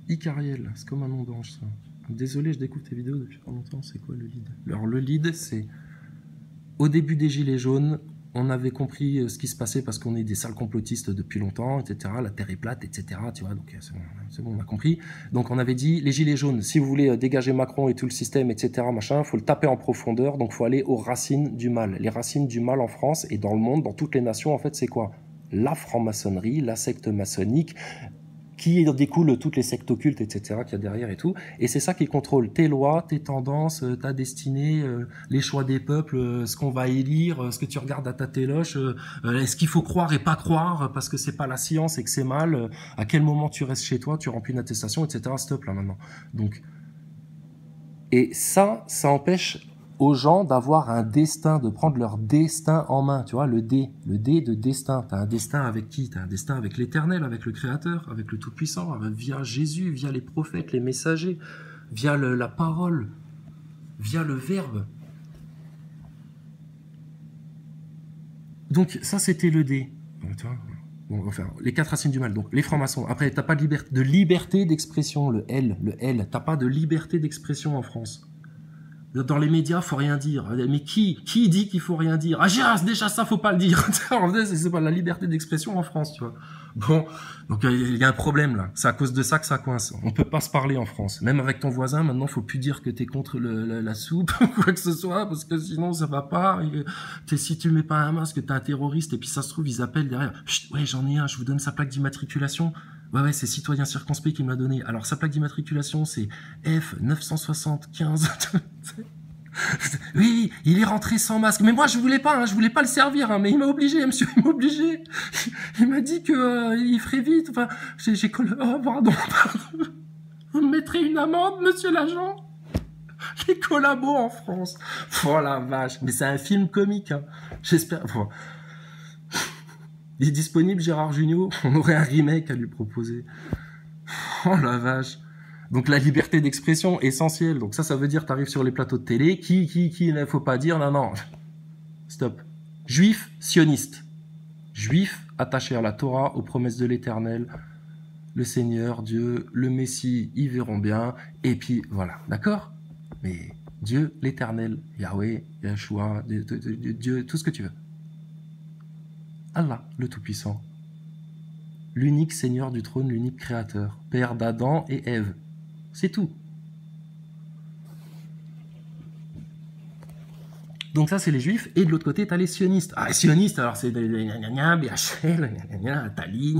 Icariel, c'est comme un nom d'ange, ça. Désolé, je découvre tes vidéos depuis pas longtemps. C'est quoi le lead? Alors, le lead, c'est... Au début des Gilets jaunes, on avait compris ce qui se passait parce qu'on est des sales complotistes depuis longtemps, etc. La Terre est plate, etc. Tu vois, donc c'est bon, on a compris. Donc, on avait dit, les Gilets jaunes, si vous voulez dégager Macron et tout le système, etc., machin, il faut le taper en profondeur. Donc, il faut aller aux racines du mal. Les racines du mal en France et dans le monde, dans toutes les nations, en fait, c'est quoi? La franc-maçonnerie, la secte maçonnique, qui découle toutes les sectes occultes, etc., qu'il y a derrière et tout. Et c'est ça qui contrôle tes lois, tes tendances, ta destinée, les choix des peuples, ce qu'on va élire, ce que tu regardes à ta téloche, est-ce qu'il faut croire et pas croire, parce que c'est pas la science et que c'est mal, à quel moment tu restes chez toi, tu remplis une attestation, etc. Stop, là, maintenant. Donc, et ça empêche aux gens d'avoir un destin, de prendre leur destin en main, tu vois, le dé de destin. Tu as un destin avec qui? Tu as un destin avec l'Éternel, avec le Créateur, avec le Tout-Puissant, via Jésus, via les prophètes, les messagers, via la parole, via le Verbe. Donc ça, c'était le dé. Tu vois, bon, enfin, les 4 racines du mal, donc les francs-maçons. Après, tu n'as pas de liberté d'expression, le L. Tu n'as pas de liberté d'expression en France. dans les médias, faut rien dire. Mais qui dit qu'il faut rien dire? Ah, déjà ça, faut pas le dire. C'est pas la liberté d'expression en France, tu vois. Bon, donc il y a un problème là. C'est à cause de ça que ça coince. On peut pas se parler en France. Même avec ton voisin, maintenant, faut plus dire que t'es contre la soupe ou quoi que ce soit, parce que sinon ça va pas. Si tu mets pas un masque, t'es un terroriste. Et puis ça se trouve, ils appellent derrière. Chut, ouais, j'en ai un. Je vous donne sa plaque d'immatriculation. Ouais, c'est citoyen circonspect qui me l'a donné. Alors sa plaque d'immatriculation, c'est F975. Oui, il est rentré sans masque. Mais moi, je voulais pas le servir, hein, mais il m'a obligé, monsieur, il m'a obligé. Il m'a dit que il ferait vite. Enfin, oh, pardon. Vous me mettrez une amende, monsieur l'agent? Les collabos en France. Oh la vache. Mais c'est un film comique, hein. J'espère. Bon. Il est disponible, Gérard Jugnot. On aurait un remake à lui proposer. Oh la vache. Donc la liberté d'expression essentielle. Donc ça veut dire t'arrives sur les plateaux de télé. Qui ne faut pas dire. Non. Stop. Juif sioniste. Juif attaché à la Torah, aux promesses de l'Éternel. Le Seigneur, Dieu, le Messie, ils verront bien. Et puis voilà. D'accord? Mais Dieu, l'Éternel, Yahweh, Yeshua, Dieu, tout ce que tu veux. Allah, le Tout-Puissant. L'unique Seigneur du trône, l'unique Créateur. Père d'Adam et Ève. C'est tout. Donc ça, c'est les Juifs. Et de l'autre côté, t'as les sionistes. Ah, les sionistes, alors c'est les BHL, Tali,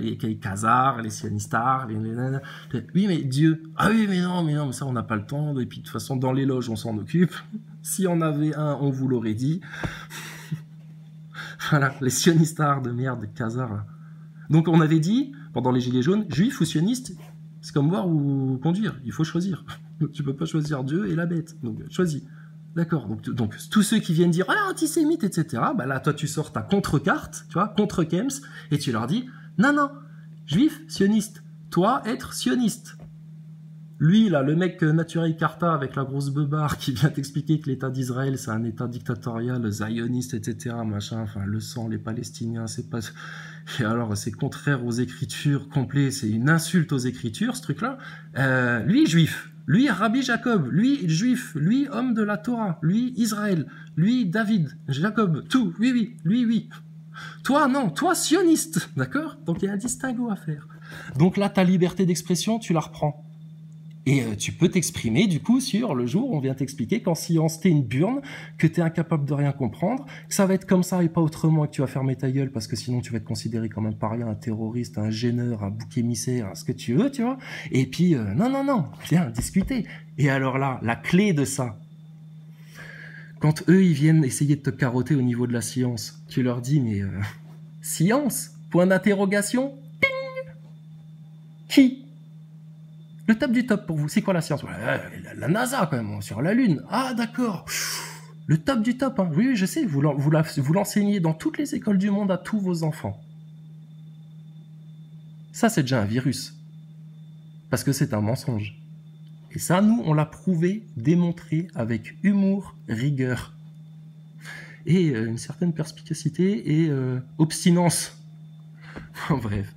les Khazars, les sionistards, Oui, mais Dieu. Ah oui, mais non, mais ça, on n'a pas le temps. Et puis, de toute façon, dans les loges, on s'en occupe. Si on avait un, on vous l'aurait dit. Voilà, les sionistards de merde, Khazars. Donc, on avait dit, pendant les Gilets jaunes, Juifs ou sionistes, c'est comme boire ou conduire. Il faut choisir. Tu peux pas choisir Dieu et la bête. Donc, choisis. D'accord. Donc, tous ceux qui viennent dire, ah, antisémite, etc., bah là, toi, tu sors ta contre-carte, tu vois, contre-Kems, et tu leur dis, non, juif, sioniste. Toi, être sioniste. Lui, là, le mec Naturel Carta avec la grosse beubare qui vient t'expliquer que l'État d'Israël, c'est un État dictatorial, zioniste, etc., machin, enfin, le sang, les Palestiniens, c'est pas... Et alors, c'est contraire aux Écritures complets, c'est une insulte aux Écritures, ce truc-là. Lui, juif. Lui, Rabbi Jacob. Lui, juif. Lui, homme de la Torah. Lui, Israël. Lui, David. Jacob. Tout. Oui. Lui, oui. Toi, non. Toi, sioniste. D'accord? Donc, il y a un distinguo à faire. Donc là, ta liberté d'expression, tu la reprends. Et tu peux t'exprimer, du coup, sur le jour où on vient t'expliquer qu'en science, t'es une burne, que t'es incapable de rien comprendre, que ça va être comme ça et pas autrement, et que tu vas fermer ta gueule, parce que sinon tu vas être considéré comme un paria, un terroriste, un gêneur, un bouc émissaire, ce que tu veux, tu vois. Et puis, non, viens discuter. Et alors là, la clé de ça, quand eux, ils viennent essayer de te carotter au niveau de la science, tu leur dis, mais science, point d'interrogation, ting. Qui? Le top du top pour vous, c'est quoi la science? La NASA quand même, sur la Lune. Ah d'accord. Le top du top, hein. Oui, je sais, vous l'enseignez dans toutes les écoles du monde à tous vos enfants. Ça, c'est déjà un virus. Parce que c'est un mensonge. Et ça, nous, on l'a prouvé, démontré avec humour, rigueur. Et une certaine perspicacité et obstinence. Bref.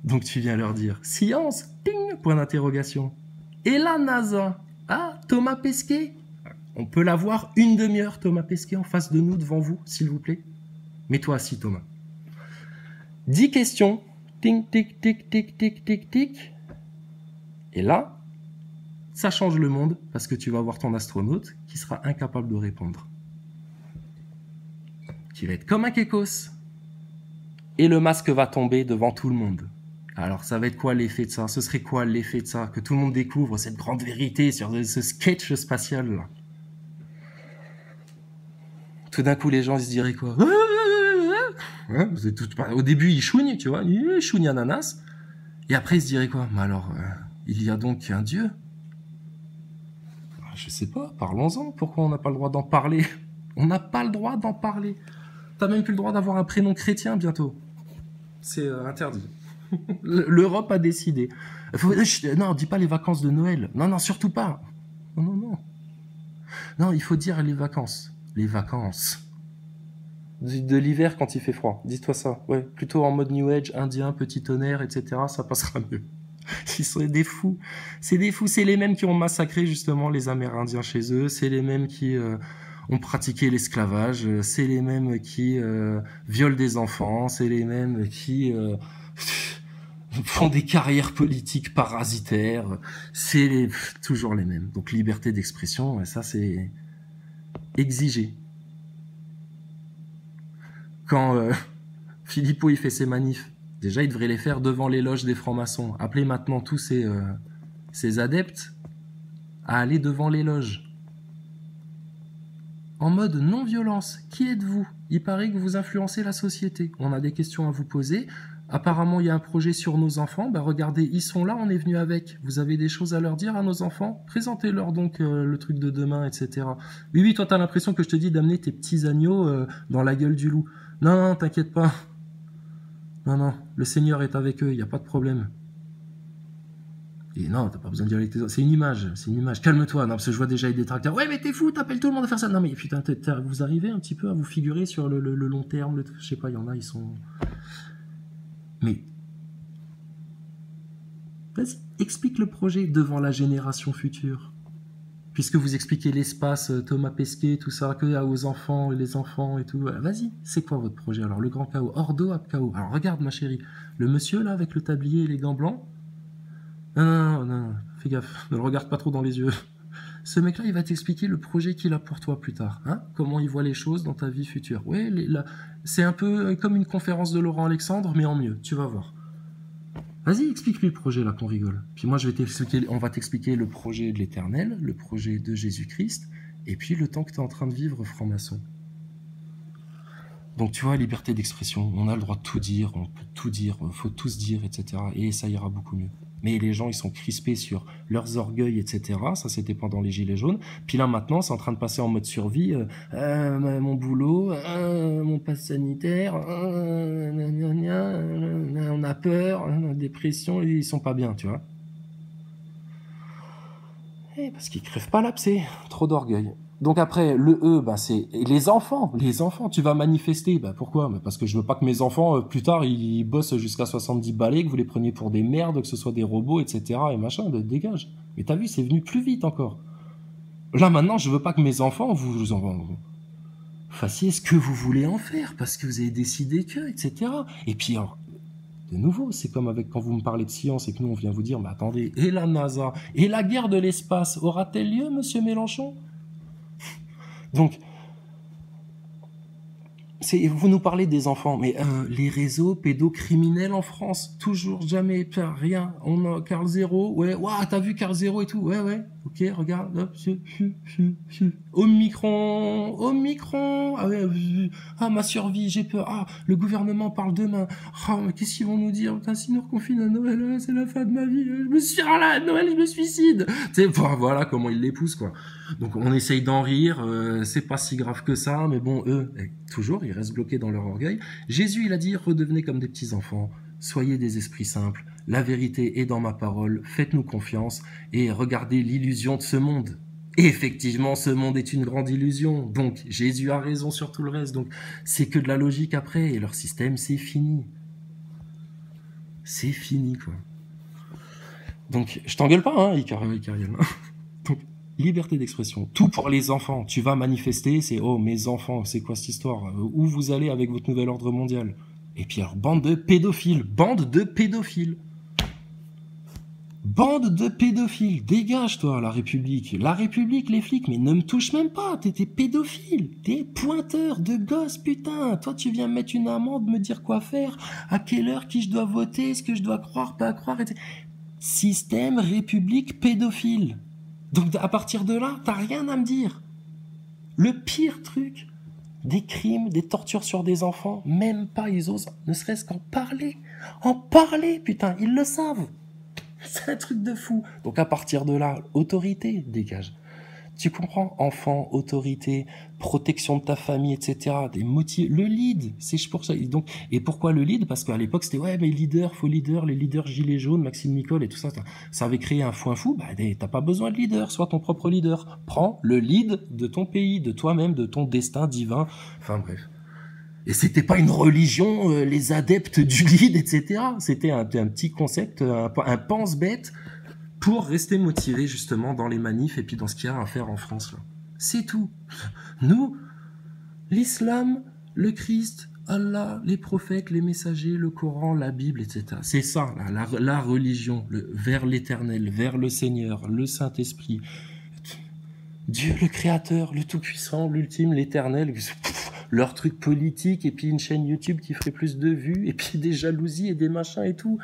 Donc tu viens leur dire, science, ting, point d'interrogation. Et la NASA, ah, Thomas Pesquet, on peut l'avoir une demi-heure, Thomas Pesquet, en face de nous, devant vous, s'il vous plaît. Mets-toi assis, Thomas. 10 questions, ting, tic, tic, tic, tic, tic, tic. Et là, ça change le monde, parce que tu vas voir ton astronaute qui sera incapable de répondre. Tu vas être comme un kékos. Et le masque va tomber devant tout le monde. Alors, ça va être quoi l'effet de ça? Ce serait quoi l'effet de ça? Que tout le monde découvre cette grande vérité sur ce sketch spatial-là. Tout d'un coup, les gens, ils se diraient quoi? Au début, ils chouignent, tu vois, ils chouignent ananas. Et après, ils se diraient quoi? Mais alors, il y a donc un Dieu? Je sais pas, parlons-en. Pourquoi on n'a pas le droit d'en parler? On n'a pas le droit d'en parler. T'as même plus le droit d'avoir un prénom chrétien bientôt. C'est interdit. L'Europe a décidé. Non, dis pas les vacances de Noël. Non, surtout pas. Non. Non, il faut dire les vacances. Les vacances. De l'hiver quand il fait froid. Dis-toi ça. Ouais, plutôt en mode New Age, indien, petit tonnerre, etc. Ça passera mieux. Ils sont des fous. C'est des fous. C'est les mêmes qui ont massacré justement les Amérindiens chez eux. C'est les mêmes qui ont pratiqué l'esclavage. C'est les mêmes qui violent des enfants. C'est les mêmes qui font des carrières politiques parasitaires. Toujours les mêmes. Donc liberté d'expression, ça c'est exigé. Quand Philippot il fait ses manifs, déjà il devrait les faire devant les loges des francs-maçons. Appelez maintenant tous ces adeptes à aller devant les loges. En mode non-violence. Qui êtes-vous? Il paraît que vous influencez la société. On a des questions à vous poser. Apparemment, il y a un projet sur nos enfants. Ben, regardez, ils sont là, on est venu avec. Vous avez des choses à leur dire à nos enfants? Présentez-leur donc le truc de demain, etc. Oui, toi, t'as l'impression que je te dis d'amener tes petits agneaux dans la gueule du loup. Non, t'inquiète pas. Non, le Seigneur est avec eux, il n'y a pas de problème. Et non, t'as pas besoin de dire avec tes... C'est une image. Calme-toi, non, parce que je vois déjà les détracteurs. Ouais, mais t'es fou, t'appelles tout le monde à faire ça. Non, mais putain, vous arrivez un petit peu à vous figurer sur le long terme, je sais pas, il y en a, ils sont... Mais... Vas-y, explique le projet devant la génération future. Puisque vous expliquez l'espace, Thomas Pesquet, tout ça, que aux enfants, les enfants et tout. Vas-y, c'est quoi votre projet? Alors, le grand chaos, Ordo ab chaos. Alors, regarde, ma chérie, le monsieur, là, avec le tablier et les gants blancs. Non, fais gaffe, ne le regarde pas trop dans les yeux. Ce mec-là, il va t'expliquer le projet qu'il a pour toi plus tard. Hein, comment il voit les choses dans ta vie future. Ouais, c'est un peu comme une conférence de Laurent Alexandre, mais en mieux, tu vas voir. Vas-y, explique-lui le projet, là, qu'on rigole. Puis moi, on va t'expliquer le projet de l'Éternel, le projet de Jésus-Christ, et puis le temps que tu es en train de vivre, franc-maçon. Donc, tu vois, liberté d'expression, on a le droit de tout dire, on peut tout dire, il faut tous dire, etc. Et ça ira beaucoup mieux. Mais les gens, ils sont crispés sur leurs orgueils, etc. Ça, c'était pendant les Gilets jaunes. Puis là, maintenant, c'est en train de passer en mode survie. Mon boulot, mon passe sanitaire, on a peur, dépression, ils sont pas bien, tu vois. Et parce qu'ils crèvent pas l'abcès, trop d'orgueil. Donc après, le E, c'est les enfants, tu vas manifester. Pourquoi? Parce que je veux pas que mes enfants, plus tard, ils bossent jusqu'à 70 balais, que vous les preniez pour des merdes, que ce soit des robots, etc. et machin, dégage. Mais t'as vu, c'est venu plus vite encore. Là, maintenant, je veux pas que mes enfants, vous fassiez ce que vous voulez en faire, parce que vous avez décidé que, etc. Et puis, alors, de nouveau, c'est comme avec quand vous me parlez de science et que nous, on vient vous dire, mais attendez, et la NASA, et la guerre de l'espace, aura-t-elle lieu, monsieur Mélenchon? Donc, vous nous parlez des enfants, mais les réseaux pédocriminels en France, toujours, jamais, rien. On a Carl Zero, ouais, t'as vu Carl Zero et tout, ouais, ok, regarde, hop, Omicron, ma survie, j'ai peur, le gouvernement parle demain, mais qu'est-ce qu'ils vont nous dire? Putain, si nous reconfinent à Noël, c'est la fin de ma vie, je me suis, à Noël, je me suicide. Voilà comment ils les poussent, quoi. Donc on essaye d'en rire, c'est pas si grave que ça, mais bon, eux, toujours, ils restent bloqués dans leur orgueil. Jésus, il a dit, redevenez comme des petits enfants, soyez des esprits simples, la vérité est dans ma parole, faites-nous confiance, et regardez l'illusion de ce monde. Et effectivement, ce monde est une grande illusion, donc Jésus a raison sur tout le reste, donc c'est que de la logique après, et leur système, c'est fini. C'est fini, quoi. Donc, je t'engueule pas, hein, Icariel. Donc, liberté d'expression, tout pour les enfants. Tu vas manifester, c'est mes enfants, c'est quoi cette histoire? Où vous allez avec votre nouvel ordre mondial? Et puis alors, bande de pédophiles, dégage toi, la République, les flics, mais ne me touche même pas, t'es pédophile, t'es pointeur de gosse, putain, toi tu viens me mettre une amende, me dire quoi faire, à quelle heure, qui je dois voter, ce que je dois croire, pas croire, etc. Système République pédophile. Donc à partir de là, t'as rien à me dire. Le pire truc, des crimes, des tortures sur des enfants, même pas ils osent, ne serait-ce qu'en parler. Putain, ils le savent. C'est un truc de fou. Donc à partir de là, autorité, dégage. Tu comprends? Enfant, autorité, protection de ta famille, etc. Des motifs. Le lead, c'est pour ça. Donc, et pourquoi le lead? Parce qu'à l'époque, c'était, mais faux leader, les leaders gilets jaunes, Maxime Nicole et tout ça. Ça avait créé un foin fou. T'as pas besoin de leader, sois ton propre leader. Prends le lead de ton pays, de toi-même, de ton destin divin. Enfin, bref. Et c'était pas une religion, les adeptes du lead, etc. C'était un petit concept, un pense-bête pour rester motivé justement dans les manifs et puis dans ce qu'il y a à faire en France. Là. C'est tout. Nous, l'islam, le Christ, Allah, les prophètes, les messagers, le Coran, la Bible, etc. C'est ça, là, la religion, vers l'éternel, vers le Seigneur, le Saint-Esprit, Dieu le Créateur, le Tout-Puissant, l'Ultime, l'Éternel, leur truc politique, et puis une chaîne YouTube qui ferait plus de vues, et puis des jalousies et des machins et tout.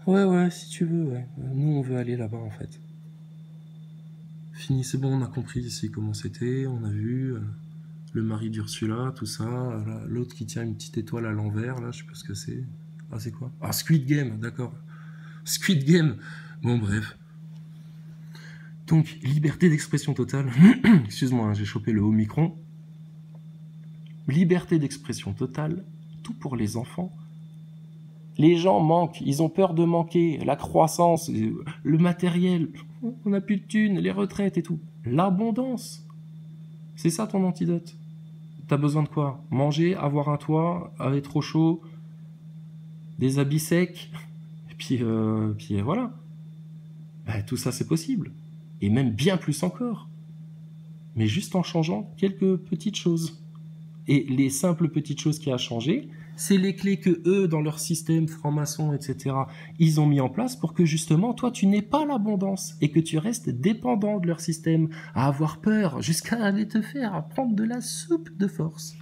Ouais, si tu veux, ouais. Nous, on veut aller là-bas, en fait. Fini, c'est bon, on a compris ici comment c'était, on a vu le mari d'Ursula, tout ça, l'autre qui tient une petite étoile à l'envers, là, je sais pas ce que c'est. Ah, c'est quoi? Ah, Squid Game, d'accord. Squid Game. Bon, bref. Donc, liberté d'expression totale. Excuse-moi, hein, j'ai chopé le Omicron. Liberté d'expression totale, tout pour les enfants. Les gens manquent, ils ont peur de manquer, la croissance, le matériel, on n'a plus de thunes, les retraites et tout. L'abondance, c'est ça ton antidote. T'as besoin de quoi? Manger, avoir un toit, avec trop chaud, des habits secs, et puis voilà. Ben, tout ça c'est possible, et même bien plus encore. Mais juste en changeant quelques petites choses. Et les simples petites choses qui a changé, c'est les clés que eux, dans leur système franc-maçon, etc., ils ont mis en place pour que justement, toi, tu n'aies pas l'abondance et que tu restes dépendant de leur système, à avoir peur, jusqu'à aller te faire à prendre de la soupe de force.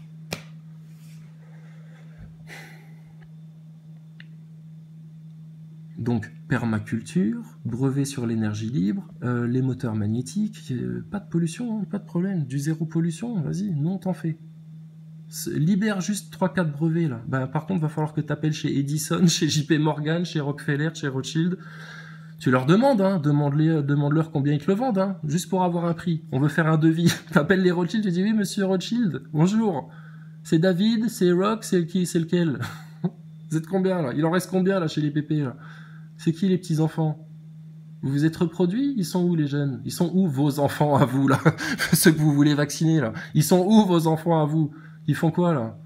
Donc, permaculture, brevet sur l'énergie libre, les moteurs magnétiques, pas de pollution, hein, pas de problème, du zéro pollution, vas-y, nous on t'en fait. Libère juste 3-4 brevets là. Ben, par contre, va falloir que tu appelles chez Edison, chez JP Morgan, chez Rockefeller, chez Rothschild. Tu leur demandes, hein, demande-leur combien ils te le vendent, hein, juste pour avoir un prix. On veut faire un devis. T'appelles les Rothschild, tu dis oui, monsieur Rothschild, bonjour. C'est David, c'est Rock, c'est qui, c'est lequel? Vous êtes combien là? Il en reste combien là chez les PP là? C'est qui les petits enfants? Vous vous êtes reproduits? Ils sont où les jeunes? Ils sont où vos enfants à vous là? Ceux que vous voulez vacciner là? Ils sont où vos enfants à vous? Ils font quoi là?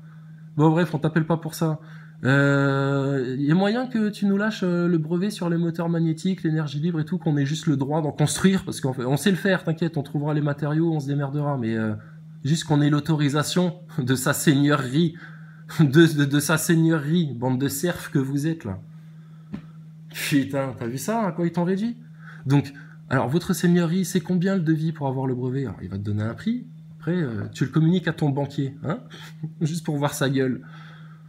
Bon bref, on t'appelle pas pour ça. Y a moyen que tu nous lâches le brevet sur les moteurs magnétiques, l'énergie libre et tout, qu'on ait juste le droit d'en construire, parce qu'en fait, on sait le faire, t'inquiète, on trouvera les matériaux, on se démerdera, mais juste qu'on ait l'autorisation de sa seigneurie, de sa seigneurie, bande de serfs que vous êtes là. Putain, t'as vu ça, à quoi ils t'ont réduit? Donc, alors votre seigneurie, c'est combien le devis pour avoir le brevet? Alors, il va te donner un prix. Après, tu le communiques à ton banquier, hein, juste pour voir sa gueule.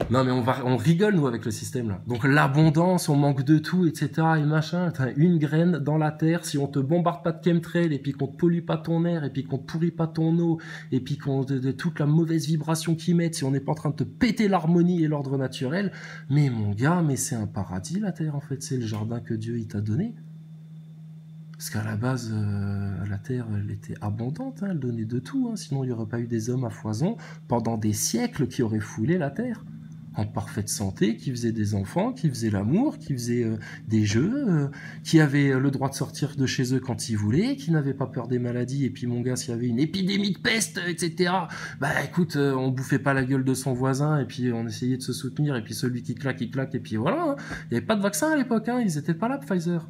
Non, mais on rigole, nous, avec le système, là. Donc, l'abondance, on manque de tout, etc., et machin. T'as une graine dans la terre, si on te bombarde pas de chemtrail, et puis qu'on te pollue pas ton air, et puis qu'on te pourrit pas ton eau, et puis de toute la mauvaise vibration qu'ils mettent, si on n'est pas en train de te péter l'harmonie et l'ordre naturel, mais mon gars, mais c'est un paradis, la terre, en fait. C'est le jardin que Dieu, il t'a donné. Parce qu'à la base, la Terre, elle était abondante, hein, elle donnait de tout, hein, sinon il n'y aurait pas eu des hommes à foison pendant des siècles qui auraient foulé la Terre, en parfaite santé, qui faisaient des enfants, qui faisaient l'amour, qui faisaient des jeux, qui avaient le droit de sortir de chez eux quand ils voulaient, qui n'avaient pas peur des maladies, et puis mon gars, s'il y avait une épidémie de peste, etc., bah écoute, on bouffait pas la gueule de son voisin, et puis on essayait de se soutenir, et puis celui qui claque, il claque, et puis voilà, hein. Il n'y avait pas de vaccin à l'époque, hein, ils étaient pas là, Pfizer.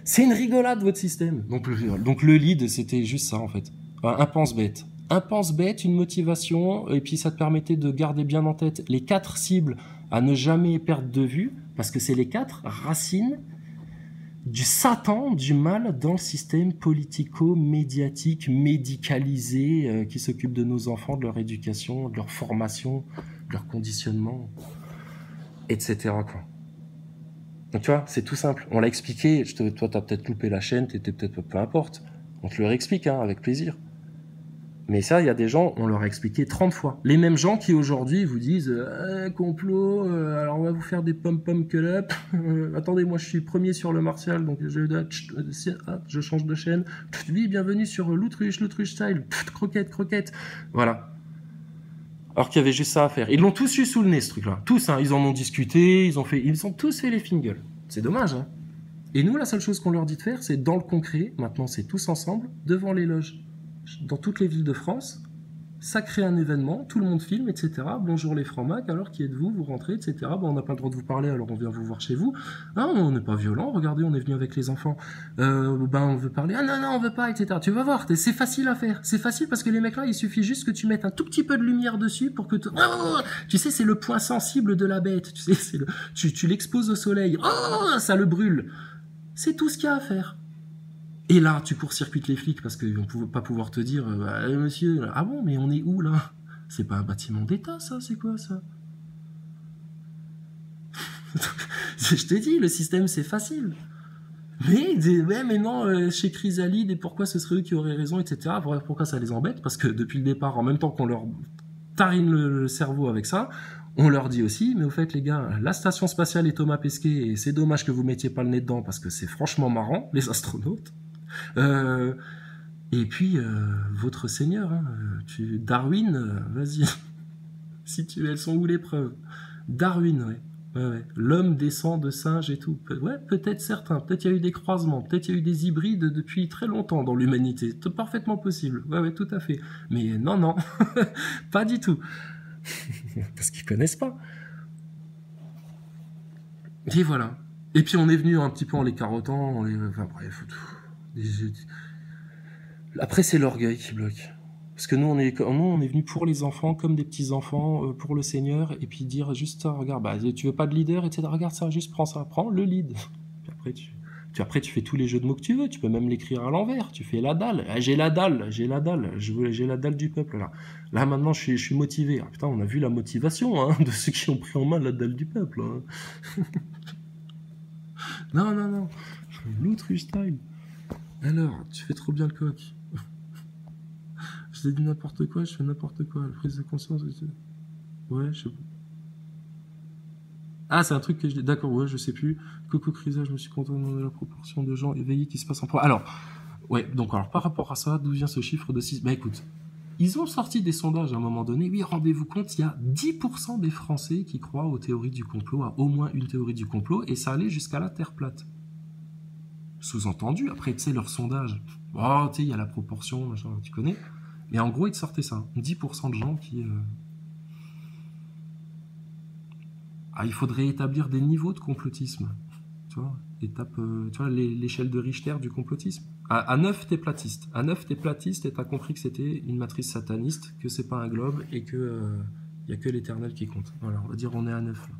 C'est une rigolade votre système. Donc le lead, c'était juste ça en fait. Un pense-bête. Un pense-bête, une motivation, et puis ça te permettait de garder bien en tête les 4 cibles à ne jamais perdre de vue, parce que c'est les 4 racines du Satan, du mal dans le système politico-médiatique, médicalisé, qui s'occupe de nos enfants, de leur éducation, de leur formation, de leur conditionnement, etc. quoi. Donc tu vois, c'est tout simple. On l'a expliqué, toi t'as peut-être loupé la chaîne, t'étais peut-être peu importe. On te le réexplique, hein, avec plaisir. Mais ça, il y a des gens, on leur a expliqué 30 fois. Les mêmes gens qui aujourd'hui vous disent complot, alors on va vous faire des pom-pom cut-up. Attendez, moi je suis premier sur le martial, donc je change de chaîne. Oui, bienvenue sur l'Autruche style. Croquette. Voilà. Alors qu'il y avait juste ça à faire. Ils l'ont tous eu sous le nez, ce truc-là. Tous, hein. Ils en ont discuté, ils ont tous fait les fingers. C'est dommage, hein. Et nous, la seule chose qu'on leur dit de faire, c'est dans le concret, maintenant c'est tous ensemble, devant les loges, dans toutes les villes de France, ça crée un événement, tout le monde filme, etc. Bonjour les francs-macs, alors qui êtes-vous? Vous rentrez, etc. Bon, on n'a pas le droit de vous parler, alors on vient vous voir chez vous. Ah, on n'est pas violent, regardez, on est venu avec les enfants. On veut parler. Ah non, on veut pas, etc. Tu vas voir, c'est facile à faire. C'est facile parce que les mecs là, il suffit juste que tu mettes un tout petit peu de lumière dessus pour que... Tu sais, c'est le point sensible de la bête. Tu sais, tu l'exposes au soleil. Oh, ça le brûle. C'est tout ce qu'il y a à faire. Et là, tu court-circuites les flics parce qu'ils vont pas pouvoir te dire monsieur, ah bon, mais on est où là? C'est pas un bâtiment d'État, ça? C'est quoi ça? Je t'ai dit, le système c'est facile. Mais non, chez Chrysalide, et pourquoi ce serait eux qui auraient raison, etc. Pourquoi ça les embête? Parce que depuis le départ, en même temps qu'on leur tarine le cerveau avec ça, on leur dit aussi, mais au fait les gars, la station spatiale est Thomas Pesquet, et c'est dommage que vous mettiez pas le nez dedans parce que c'est franchement marrant, les astronautes. Et puis, votre seigneur, hein, Darwin, vas-y. Si elles sont où les preuves? Darwin, ouais. Ouais. L'homme descend de singes et tout. Ouais, peut-être certains. Peut-être il y a eu des croisements. Peut-être il y a eu des hybrides depuis très longtemps dans l'humanité. C'est parfaitement possible. Ouais, tout à fait. Mais non, pas du tout. Parce qu'ils connaissent pas. Et voilà. Et puis on est venu un petit peu en les carottant. Enfin bref, après, c'est l'orgueil qui bloque. Parce que nous, on est venus pour les enfants, comme des petits-enfants, pour le Seigneur, et puis dire juste ça, regarde, tu veux pas de leader, etc. Regarde ça, juste prends ça, prends le lead. Puis après, tu fais tous les jeux de mots que tu veux, tu peux même l'écrire à l'envers, tu fais la dalle. Ah, j'ai la dalle j'ai la dalle du peuple, là. Là, maintenant, je suis motivé. Ah, putain, on a vu la motivation, hein, de ceux qui ont pris en main la dalle du peuple. Hein. Non. L'autruche style. Alors, tu fais trop bien le coq. Je t'ai dit n'importe quoi, je fais n'importe quoi. La prise de conscience, ouais, je sais pas. Ah, c'est un truc que je dis. D'accord, ouais, je sais plus. Coco Crisa, je me suis content de la proportion de gens éveillés qui se passent en pro. Alors, par rapport à ça, d'où vient ce chiffre de 6? Bah écoute, ils ont sorti des sondages à un moment donné. Oui, rendez-vous compte, il y a 10% des Français qui croient aux théories du complot, à au moins une théorie du complot, et ça allait jusqu'à la Terre plate. Sous-entendu, après, tu sais, leur sondage. Oh, tu sais, il y a la proportion, machin, tu connais. Mais en gros, ils te sortaient ça. 10% de gens qui... il faudrait établir des niveaux de complotisme. Tu vois, l'échelle de Richter du complotisme. À 9, t'es platiste. À 9, t'es platiste et t'as compris que c'était une matrice sataniste, que c'est pas un globe et que y a que l'éternel qui compte. Voilà, on va dire on est à 9. Là.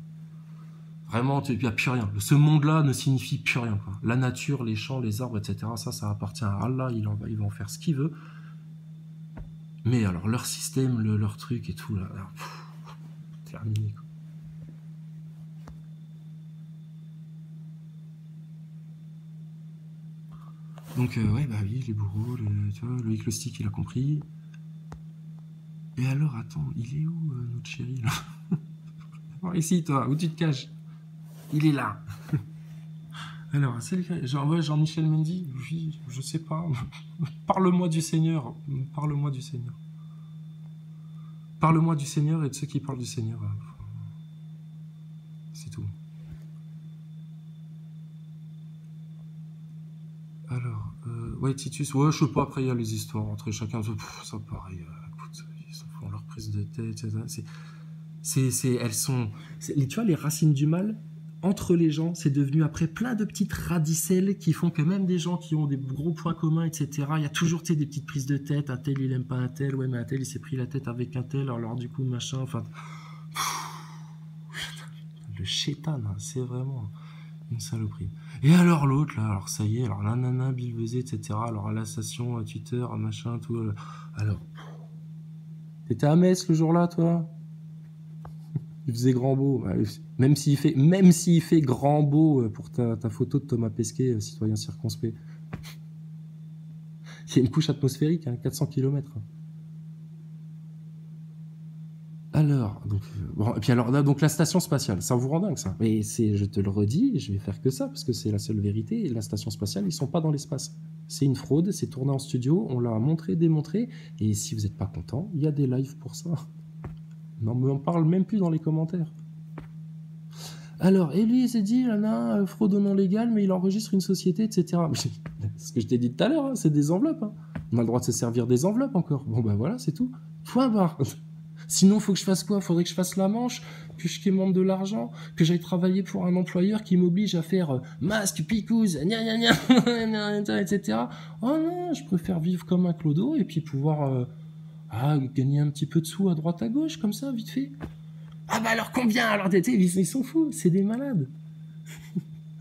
Vraiment, il n'y a plus rien. Ce monde-là ne signifie plus rien. Quoi. La nature, les champs, les arbres, etc., ça appartient à Allah. Il va en faire ce qu'il veut. Mais alors, leur système, leur truc et tout, là, terminé, quoi. Donc, oui, les bourreaux, tu vois, Loïc le stick, il a compris. Et alors, attends, il est où, notre chéri, là? Ici, toi, où tu te caches? Il est là. Alors, c'est Jean-Michel Mendy, oui, je sais pas. Parle-moi du Seigneur. Parle-moi du Seigneur. Parle-moi du Seigneur et de ceux qui parlent du Seigneur. C'est tout. Alors, Titus, je sais pas, après il y a les histoires entre chacun, ça pareil, écoute, ils font leur prise de tête, elles sont, tu vois, les racines du mal, entre les gens, c'est devenu après plein de petites radicelles qui font que même des gens qui ont des gros points communs, etc., il y a toujours, des petites prises de tête, un tel il aime pas un tel, ouais mais un tel il s'est pris la tête avec un tel, alors du coup machin, enfin, le chétan, hein, c'est vraiment... une saloperie. Et alors l'autre, là, alors ça y est, alors la nana, Bill Vesey, etc., alors à la station, Twitter, machin, tout, alors... T'étais à Metz le jour-là, toi? Il faisait grand beau, même s'il fait grand beau pour ta photo de Thomas Pesquet, citoyen circonspect. Il y a une couche atmosphérique, 400 km. Alors, et puis alors, donc la station spatiale, ça vous rend dingue ça. Mais je te le redis, je vais faire que ça, parce que c'est la seule vérité, la station spatiale, ils sont pas dans l'espace. C'est une fraude, c'est tourné en studio, on l'a montré, démontré, et si vous n'êtes pas content, il y a des lives pour ça. Non, mais on parle même plus dans les commentaires. Alors, et lui, il s'est dit, fraude non légale, mais il enregistre une société, etc. C'est ce que je t'ai dit tout à l'heure, c'est des enveloppes. On a le droit de se servir des enveloppes encore. Bon, ben voilà, c'est tout. Point barre. Sinon, faut que je fasse quoi? Faudrait que je fasse la manche, que je quémande de l'argent, que j'aille travailler pour un employeur qui m'oblige à faire masque, picouse, gna gna gna, etc. Oh non, je préfère vivre comme un clodo et puis pouvoir gagner un petit peu de sous à droite à gauche, comme ça, vite fait. Ah bah alors combien? Alors ils sont fous, c'est des malades.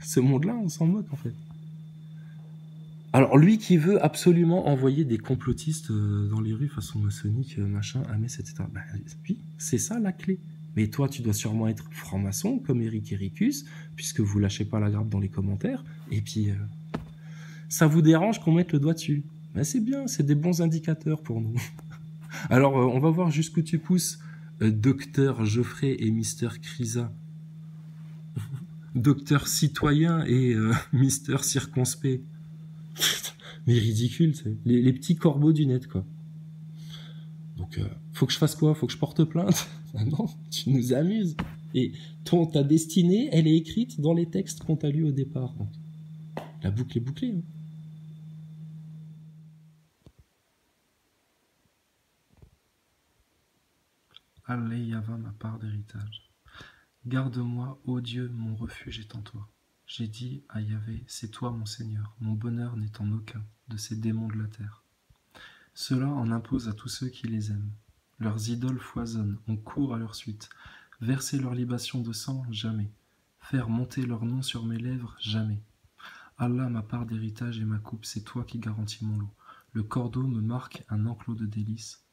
Ce monde-là, on s'en moque en fait. Alors lui qui veut absolument envoyer des complotistes dans les rues façon maçonnique, machin, à Metz, etc. Bah, oui, c'est ça la clé. Mais toi, tu dois sûrement être franc-maçon, comme Eric Ericus, puisque vous lâchez pas la grappe dans les commentaires. Et puis, ça vous dérange qu'on mette le doigt dessus? Bah, c'est bien, c'est des bons indicateurs pour nous. Alors, on va voir jusqu'où tu pousses, Docteur Geoffrey et Mister Crisa. Docteur Citoyen et Mister Circonspect. Mais ridicule, les petits corbeaux du net, quoi. Donc, faut que je fasse quoi? Faut que je porte plainte? Ah non, tu nous amuses. Et ta destinée, elle est écrite dans les textes qu'on t'a lus au départ. Donc, la boucle est bouclée. Hein. Allez, Yava, ma part d'héritage. Garde-moi, ô Dieu, mon refuge est en toi. J'ai dit à Yahvé, c'est toi mon Seigneur, mon bonheur n'est en aucun de ces démons de la terre. Cela en impose à tous ceux qui les aiment. Leurs idoles foisonnent, on court à leur suite. Verser leur libation de sang, jamais. Faire monter leur nom sur mes lèvres, jamais. Allah, ma part d'héritage et ma coupe, c'est toi qui garantis mon lot. Le cordeau me marque un enclos de délices,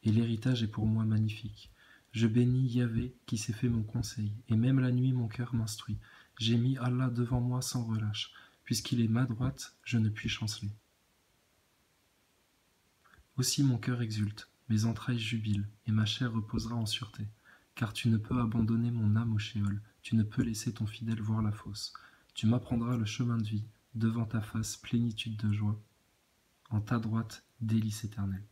et l'héritage est pour moi magnifique. Je bénis Yahvé qui s'est fait mon conseil, et même la nuit mon cœur m'instruit. J'ai mis Allah devant moi sans relâche, puisqu'il est ma droite, je ne puis chanceler. Aussi mon cœur exulte, mes entrailles jubilent, et ma chair reposera en sûreté. Car tu ne peux abandonner mon âme au shéol, tu ne peux laisser ton fidèle voir la fosse. Tu m'apprendras le chemin de vie, devant ta face plénitude de joie, en ta droite délice éternelle.